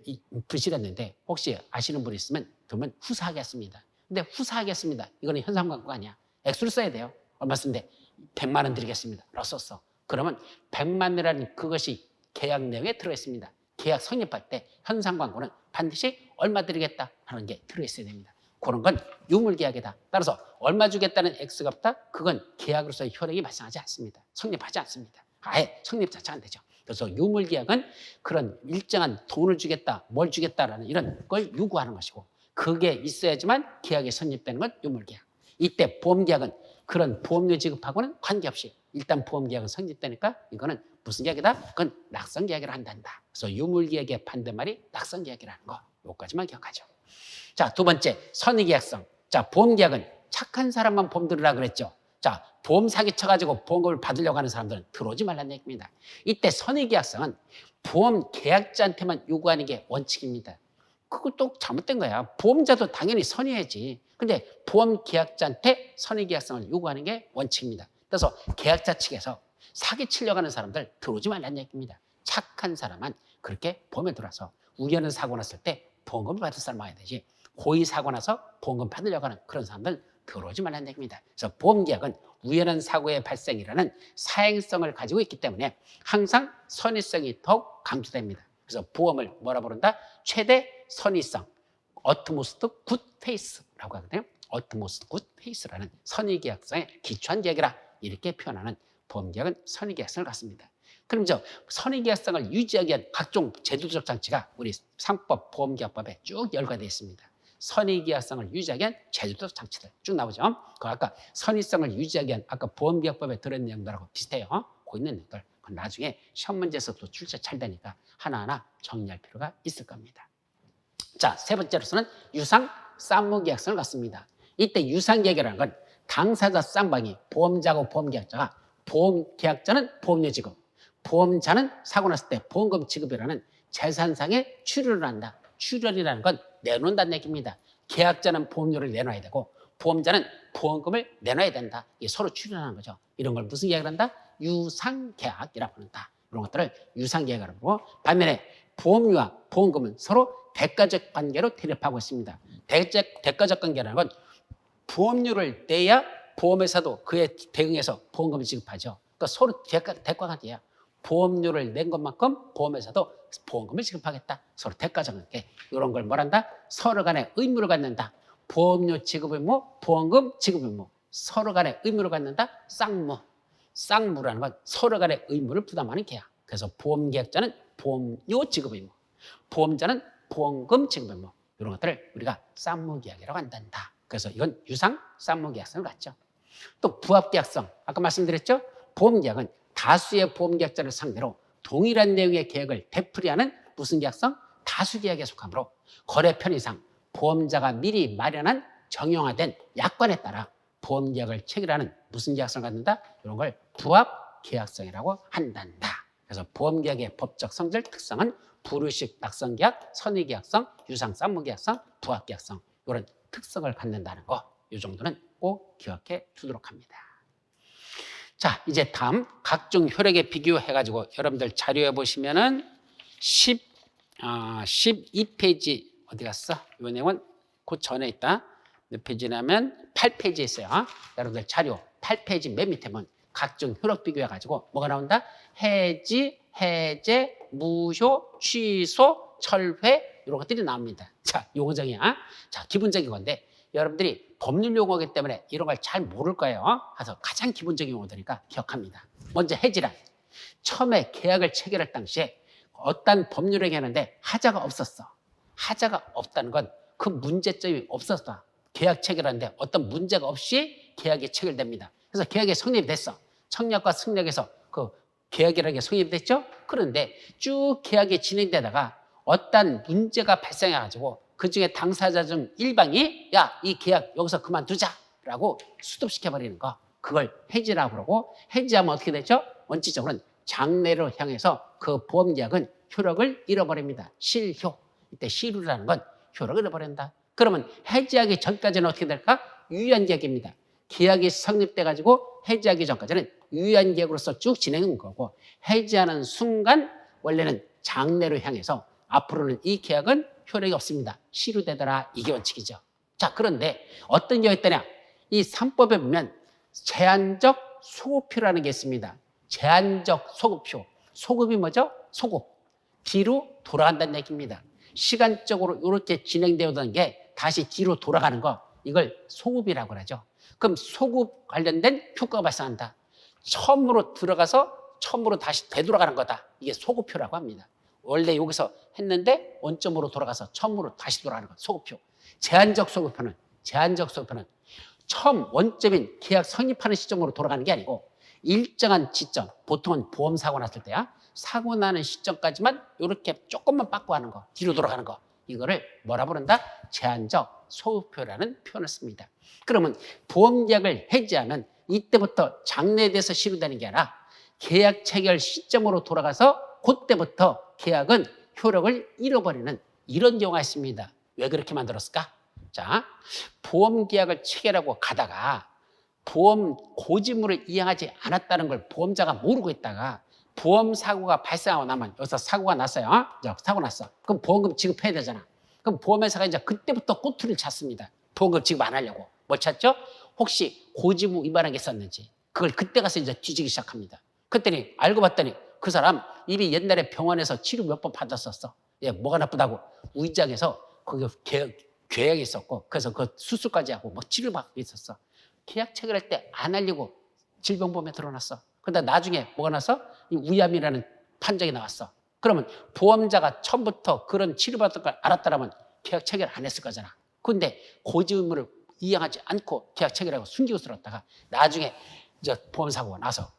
불실했는데 혹시 아시는 분 있으면 그러면 후사하겠습니다. 근데 후사하겠습니다. 이거는 현상 광고가 아니야. 액수를 써야 돼요. 얼마 쓴데? 100만 원 드리겠습니다. 라고 썼어. 그러면 100만 원이라는 그것이 계약 내용에 들어있습니다. 계약 성립할 때 현상 광고는 반드시 얼마 드리겠다 하는 게 들어있어야 됩니다. 그런 건 유물계약이다. 따라서 얼마 주겠다는 액수가 없다? 그건 계약으로서의 효력이 발생하지 않습니다. 성립하지 않습니다. 아예 성립 자체가 안 되죠. 그래서 유물계약은 그런 일정한 돈을 주겠다, 뭘 주겠다라는 이런 걸 요구하는 것이고 그게 있어야지만 계약이 성립되는 건 유물계약. 이때 보험계약은 그런 보험료 지급하고는 관계없이 일단 보험계약은 성립되니까 이거는 무슨 계약이다? 그건 낙선계약이라 한단다. 그래서 유물계약의 반대말이 낙선계약이라는 거. 요까지만 기억하죠. 자, 두 번째 선의계약성. 자, 보험계약은 착한 사람만 보험 들으라 그랬죠. 자, 보험 사기 쳐가지고 보험금을 받으려고 하는 사람들은 들어오지 말라는 얘기입니다. 이때 선의계약성은 보험 계약자한테만 요구하는 게 원칙입니다. 그것도 잘못된 거야. 보험자도 당연히 선의해야지. 근데 보험 계약자한테 선의계약성을 요구하는 게 원칙입니다. 그래서 계약자 측에서 사기치려고 하는 사람들 들어오지 말라는 얘기입니다. 착한 사람만 그렇게 보험에 들어와서 우연한 사고 났을 때 보험금을 받을 사람 와야 되지. 고의 사고 나서 보험금 받으려고 하는 그런 사람들 들어오지 말라는 얘기입니다. 그래서 보험계약은 우연한 사고의 발생이라는 사행성을 가지고 있기 때문에 항상 선의성이 더욱 강조됩니다. 그래서 보험을 뭐라 부른다? 최대 선의성, utmost good faith라고 하거든요. utmost good faith라는 선의계약성에 기초한 계약이라 이렇게 표현하는 보험계약은 선의계약성을 갖습니다. 그럼 저 선의계약성을 유지하기 위한 각종 제도적 장치가 우리 상법 보험계약법에 쭉 열거되어 있습니다. 선의계약성을 유지하기 위한 제도적 장치들 쭉 나오죠. 그 아까 선의성을 유지하기 위한 아까 보험계약법에 들어있는 내용들하고 비슷해요. 그 있는 내용들. 그건 나중에 시험 문제에서 또 출제 잘 되니까 하나하나 정리할 필요가 있을 겁니다. 자, 세 번째로서는 유상 쌍무계약성을 갖습니다. 이때 유상계약이라는 건 당사자 쌍방이 보험자고 보험계약자가 보험계약자는 보험료 지급, 보험자는 사고 났을 때 보험금 지급이라는 재산상의 출혈을 한다. 출혈이라는 건 내놓는다는 얘기입니다. 계약자는 보험료를 내놔야 되고 보험자는 보험금을 내놔야 된다. 이게 서로 출혈하는 거죠. 이런 걸 무슨 계약을 한다? 유상계약이라고 부른다. 이런 것들을 유상계약이라고 부르고 반면에 보험료와 보험금은 서로 대가적 관계로 대립하고 있습니다. 대가적 관계라는 건 보험료를 내야 보험회사도 그에 대응해서 보험금을 지급하죠. 그러니까 서로 대가관계야. 보험료를 낸 것만큼 보험회사도 보험금을 지급하겠다. 서로 대가적 관계. 이런 걸 뭐란다? 서로 간에 의무를 갖는다. 보험료 지급 의무, 보험금 지급 의무. 서로 간에 의무를 갖는다. 쌍무. 쌍무라는 건 서로 간에 의무를 부담하는 계약. 그래서 보험계약자는 보험료 지급 의무, 보험자는 보험금 지급 의무. 이런 것들을 우리가 쌍무계약이라고 한단다. 그래서 이건 유상 쌍무계약성을 갖죠. 또 부합계약성. 아까 말씀드렸죠? 보험계약은 다수의 보험계약자를 상대로 동일한 내용의 계약을 되풀이하는 무슨 계약성? 다수계약에 속하므로 거래 편의상 보험자가 미리 마련한 정형화된 약관에 따라 보험계약을 체결하는 무슨 계약성을 갖는다? 이런 걸 부합계약성이라고 한단다. 그래서 보험계약의 법적 성질 특성은 불의식 낙선계약, 선의계약성, 유상 쌍무계약성, 부합계약성 이런 특성을 갖는다는 거. 이 정도는 꼭 기억해 두도록 합니다. 자, 이제 다음 각종 효력에 비교해가지고 여러분들 자료에 보시면은 12페이지 어디 갔어? 이 내용은 그 전에 있다. 몇 페이지냐면 8페이지에 있어요. 여러분들 자료 8페이지 맨 밑에 보면 각종 효력 비교해가지고 뭐가 나온다? 해지, 해제, 무효, 취소, 철회 이런 것들이 나옵니다. 자, 용어정이야. 자, 기본적인 건데 여러분들이 법률 용어이기 때문에 이런 걸 잘 모를 거예요. 그래서 가장 기본적인 용어들이니까 기억합니다. 먼저 해지란 처음에 계약을 체결할 당시에 어떤 법률을 하는데 하자가 없었어. 하자가 없다는 건 그 문제점이 없었다. 계약 체결하는데 어떤 문제가 없이 계약이 체결됩니다. 그래서 계약이 성립이 됐어. 청약과 승낙에서 그 계약이라는 게 성립이 됐죠. 그런데 쭉 계약이 진행되다가 어떤 문제가 발생해가지고 그중에 당사자 중 일방이 야, 이 계약 여기서 그만두자라고 수습시켜버리는 거. 그걸 해지라고 그러고 해지하면 어떻게 되죠? 원칙적으로는 장래를 향해서 그 보험계약은 효력을 잃어버립니다. 실효. 이때 실효라는 건 효력을 잃어버린다. 그러면 해지하기 전까지는 어떻게 될까? 유연계약입니다. 계약이 성립돼가지고 해지하기 전까지는 유연계약으로서 쭉 진행하는 거고 해지하는 순간 원래는 장래를 향해서 앞으로는 이 계약은 효력이 없습니다. 실효되더라. 이게 원칙이죠. 자, 그런데 어떤 경우가 있더냐? 이 3법에 보면 제한적 소급표라는 게 있습니다. 제한적 소급표. 소급이 뭐죠? 소급. 뒤로 돌아간다는 얘기입니다. 시간적으로 이렇게 진행되어던 게 다시 뒤로 돌아가는 거. 이걸 소급이라고 하죠. 그럼 소급 관련된 효과가 발생한다. 처음으로 들어가서 처음으로 다시 되돌아가는 거다. 이게 소급표라고 합니다. 원래 여기서 했는데 원점으로 돌아가서 처음으로 다시 돌아가는 거 소급표. 제한적 소급표는 처음 원점인 계약 성립하는 시점으로 돌아가는 게 아니고 일정한 지점, 보통은 보험 사고 났을 때야. 사고 나는 시점까지만 이렇게 조금만 빠꾸 하는 거, 뒤로 돌아가는 거. 이거를 뭐라 부른다? 제한적 소급표라는 표현을 씁니다. 그러면 보험계약을 해지하면 이때부터 장래돼서 실효되는 게 아니라 계약 체결 시점으로 돌아가서 그때부터 계약은 효력을 잃어버리는 이런 경우가 있습니다. 왜 그렇게 만들었을까? 자, 보험계약을 체결하고 가다가 보험 고지물을 이행하지 않았다는 걸 보험자가 모르고 있다가 보험 사고가 발생하고 나면 여기서 사고가 났어요. 사고 났어. 그럼 보험금 지급해야 되잖아. 그럼 보험회사가 이제 그때부터 꼬투리를 찼습니다. 보험금 지급 안 하려고. 뭘 찼죠? 혹시 고지무 위반한 게 있었는지. 그걸 그때 가서 이제 뒤지기 시작합니다. 그랬더니 알고 봤더니 그 사람 이미 옛날에 병원에서 치료 몇 번 받았었어. 예, 뭐가 나쁘다고 위장에서 거기 계약이 있었고 그래서 그 수술까지 하고 뭐 치료받고 있었어. 계약 체결할 때 안 하려고 질병보험에 들어놨어. 그런데 나중에 뭐가 나서 이 위암이라는 판정이 나왔어. 그러면 보험자가 처음부터 그런 치료받을 걸 알았다면 계약 체결 안 했을 거잖아. 그런데 고지 의무를 이행하지 않고 계약 체결하고 숨기고 들었다가 나중에 이제 보험사고가 나서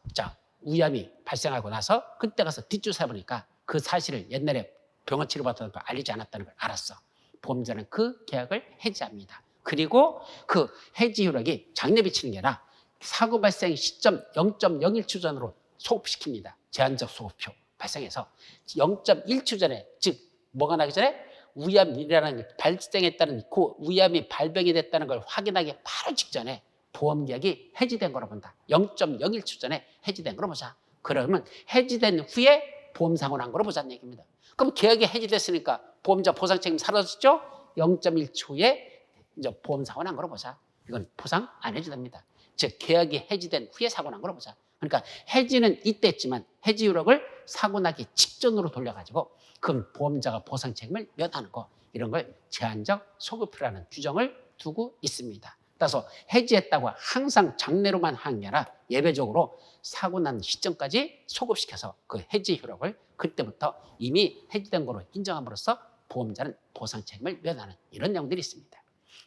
위암이 발생하고 나서 그때 가서 뒷조사 해보니까 그 사실을 옛날에 병원 치료받았던 걸 알리지 않았다는 걸 알았어. 보험자는 그 계약을 해지합니다. 그리고 그 해지 효력이 장래 비치는 게 아니라 사고 발생 시점 0.01초 전으로 소급시킵니다. 제한적 소급표 발생해서 0.1초 전에, 즉 뭐가 나기 전에 위암이라는 발생했다는 그 위암이 발병이 됐다는 걸 확인하기 바로 직전에 보험계약이 해지된 거로 본다. 0.01초 전에 해지된 거로 보자. 그러면 해지된 후에 보험사고 난 거로 보자는 얘기입니다. 그럼 계약이 해지됐으니까 보험자 보상 책임 사라졌죠? 0.1초에 이제 보험사고 난 거로 보자. 이건 보상 안 해주됩니다. 즉 계약이 해지된 후에 사고 난 거로 보자. 그러니까 해지는 이때 했지만 해지 효력을 사고 나기 직전으로 돌려가지고 그럼 보험자가 보상 책임을 면하는 거, 이런 걸 제한적 소급표라는 규정을 두고 있습니다. 따라서 해지했다고 항상 장래로만 하는 게 아니라 예외적으로 사고 난 시점까지 소급시켜서 그 해지 효력을 그때부터 이미 해지된 거로 인정함으로써 보험자는 보상 책임을 면하는 이런 내용들이 있습니다.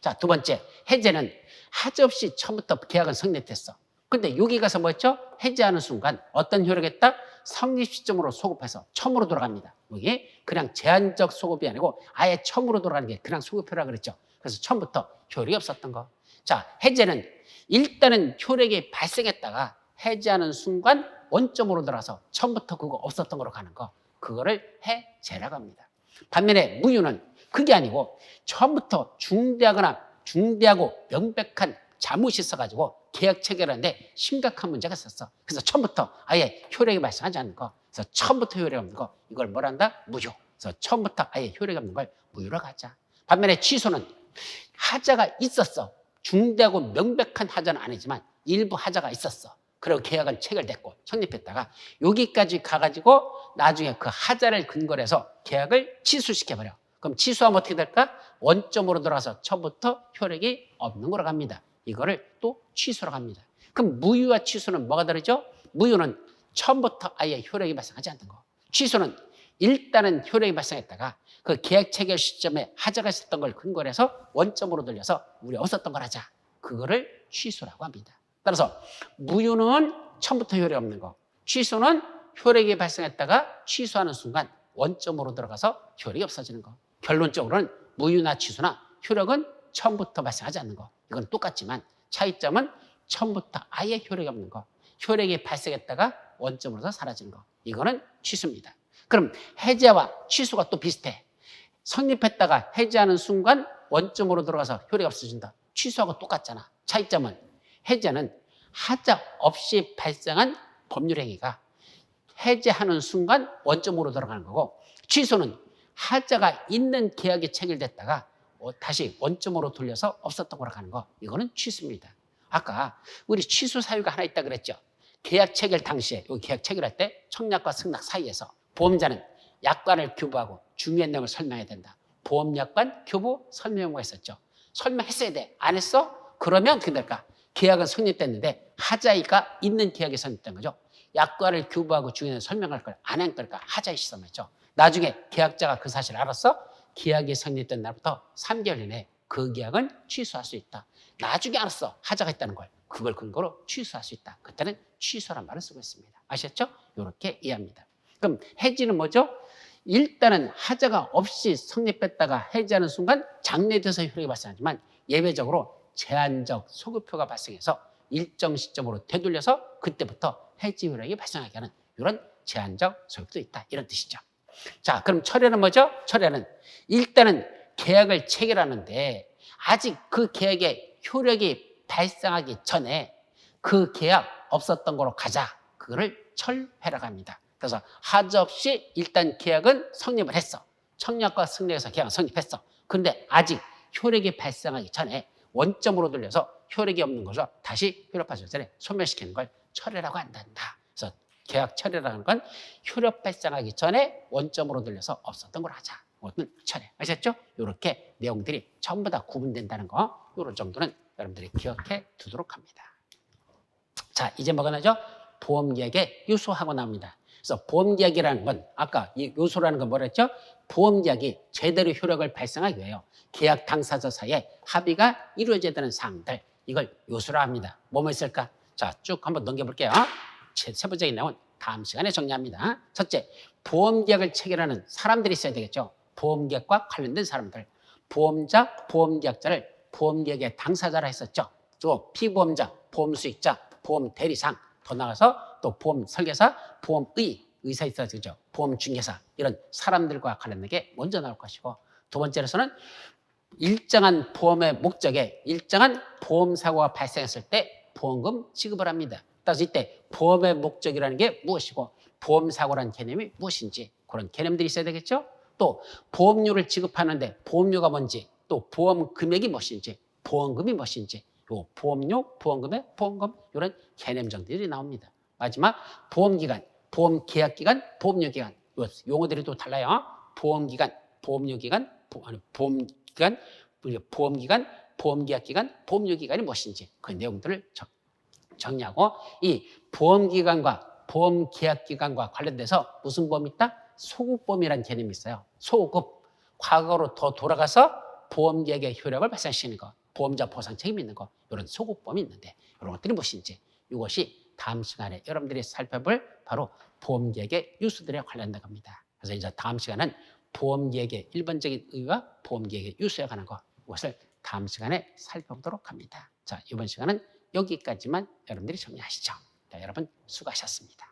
자, 두 번째, 해제는 하자없이 처음부터 계약은 성립됐어. 근데 여기 가서 뭐였죠? 해제하는 순간 어떤 효력이 있다? 성립 시점으로 소급해서 처음으로 돌아갑니다. 여기 그냥 제한적 소급이 아니고 아예 처음으로 돌아가는 게 그냥 소급표라고 그랬죠. 그래서 처음부터 효력이 없었던 거. 자, 해제는 일단은 효력이 발생했다가 해제하는 순간 원점으로 들어서 처음부터 그거 없었던 거로 가는 거. 그거를 해제라고 합니다. 반면에 무효는 그게 아니고 처음부터 중대하고 명백한 잘못이 있어가지고 계약 체결하는데 심각한 문제가 있었어. 그래서 처음부터 아예 효력이 발생하지 않는 거. 그래서 처음부터 효력이 없는 거. 이걸 뭐라 한다? 무효. 그래서 처음부터 아예 효력이 없는 걸 무효라고 하자. 반면에 취소는 하자가 있었어. 중대하고 명백한 하자는 아니지만 일부 하자가 있었어. 그리고 계약은 체결됐고 성립했다가 여기까지 가가지고 나중에 그 하자를 근거로 해서 계약을 취소시켜버려. 그럼 취소하면 어떻게 될까? 원점으로 들어가서 처음부터 효력이 없는 거로 갑니다. 이거를 또 취소라고 합니다. 그럼 무효와 취소는 뭐가 다르죠? 무효는 처음부터 아예 효력이 발생하지 않는 거. 취소는 일단은 효력이 발생했다가 그 계약 체결 시점에 하자가 있었던 걸 근거로 해서 원점으로 돌려서 우리 없었던 걸 하자. 그거를 취소라고 합니다. 따라서 무효는 처음부터 효력이 없는 거. 취소는 효력이 발생했다가 취소하는 순간 원점으로 들어가서 효력이 없어지는 거. 결론적으로는 무효나 취소나 효력은 처음부터 발생하지 않는 거. 이건 똑같지만 차이점은 처음부터 아예 효력이 없는 거. 효력이 발생했다가 원점으로서 사라지는 거. 이거는 취소입니다. 그럼 해제와 취소가 또 비슷해. 성립했다가 해제하는 순간 원점으로 들어가서 효력이 없어진다. 취소하고 똑같잖아. 차이점은 해제는 하자 없이 발생한 법률 행위가 해제하는 순간 원점으로 들어가는 거고, 취소는 하자가 있는 계약이 체결됐다가 다시 원점으로 돌려서 없었던 거로 가는 거. 이거는 취소입니다. 아까 우리 취소 사유가 하나 있다 그랬죠. 계약 체결 당시에, 여기 계약 체결할 때 청약과 승낙 사이에서 보험자는 약관을 교부하고 중요한 내용을 설명해야 된다. 보험약관 교부 설명가 있었죠. 설명했어야 돼. 안 했어? 그러면 어떻게 될까? 계약은 성립됐는데 하자가 있는 계약이 성립된 거죠. 약관을 교부하고 중요한 설명할 걸 안 한 걸까? 하자의 시점이죠. 나중에 계약자가 그 사실을 알았어? 계약이 성립된 날부터 3개월 이내에 그 계약은 취소할 수 있다. 나중에 알았어. 하자가 있다는 걸. 그걸 근거로 취소할 수 있다. 그때는 취소란 말을 쓰고 있습니다. 아셨죠? 이렇게 이해합니다. 그럼 해지는 뭐죠? 일단은 하자가 없이 성립했다가 해지하는 순간 장래돼서 효력이 발생하지만 예외적으로 제한적 소급표가 발생해서 일정 시점으로 되돌려서 그때부터 해지 효력이 발생하게 하는 이런 제한적 소급도 있다. 이런 뜻이죠. 자, 그럼 철회는 뭐죠? 철회는 일단은 계약을 체결하는데 아직 그 계약의 효력이 발생하기 전에 그 계약 없었던 거로 가자. 그거를 철회라고 합니다. 그래서 하자 없이 일단 계약은 성립을 했어. 청약과 승리해서 계약은 성립했어. 그런데 아직 효력이 발생하기 전에 원점으로 돌려서 효력이 없는 것을 다시 효력 발생 전에 소멸시키는 걸 철회라고 한다. 그래서 계약 철회라는 건 효력 발생하기 전에 원점으로 돌려서 없었던 걸 하자. 그것은 철회. 아셨죠? 이렇게 내용들이 전부 다 구분된다는 거, 이런 정도는 여러분들이 기억해 두도록 합니다. 자, 이제 뭐가 나죠? 보험계약의 요소하고 나옵니다. 그래서 보험계약이라는 건 아까 이 요소라는 건 뭐라 했죠? 보험계약이 제대로 효력을 발생하기 위해요. 계약 당사자 사이에 합의가 이루어져야 되는 사항들, 이걸 요소라 합니다. 뭐뭐 있을까? 자, 쭉 한번 넘겨볼게요. 세부적인 내용은 다음 시간에 정리합니다. 첫째, 보험계약을 체결하는 사람들이 있어야 되겠죠. 보험계약과 관련된 사람들. 보험자, 보험계약자를 보험계약의 당사자라 했었죠. 또 피보험자, 보험수익자, 보험대리상, 더 나가서 또 보험설계사, 보험의, 의사 있어야 되죠. 보험중개사, 이런 사람들과 관련된 게 먼저 나올 것이고, 두 번째로서는 일정한 보험의 목적에 일정한 보험사고가 발생했을 때 보험금 지급을 합니다. 따라서 이때 보험의 목적이라는 게 무엇이고 보험사고라는 개념이 무엇인지 그런 개념들이 있어야 되겠죠. 또 보험료를 지급하는데 보험료가 뭔지, 또 보험 금액이 무엇인지, 보험금이 무엇인지, 요 보험료, 보험금의 보험금, 이런 개념 정들이 나옵니다. 마지막 보험기간, 보험계약기간, 보험료기간, 요 용어들이 또 달라요. 보험기간, 보험료기간, 보험기간, 보험기간, 보험계약기간, 보험료기간이 무엇인지 그 내용들을 정리하고, 이 보험기간과 보험계약기간과 관련돼서 무슨 보험이 있다? 소급보험이라는 개념이 있어요. 소급, 과거로 더 돌아가서 보험계약의 효력을 발생시키는 것, 보험자 보상 책임이 있는 것, 이런 소급보험이 있는데 이런 것들이 무엇인지, 이것이 다음 시간에 여러분들이 살펴볼 바로 보험계약의 유수들에 관련된 겁니다. 그래서 이제 다음 시간은 보험계약의 일반적인 의의와 보험계약의 유수에 관한 것, 이것을 다음 시간에 살펴보도록 합니다. 자, 이번 시간은 여기까지만 여러분들이 정리하시죠. 자, 여러분 수고하셨습니다.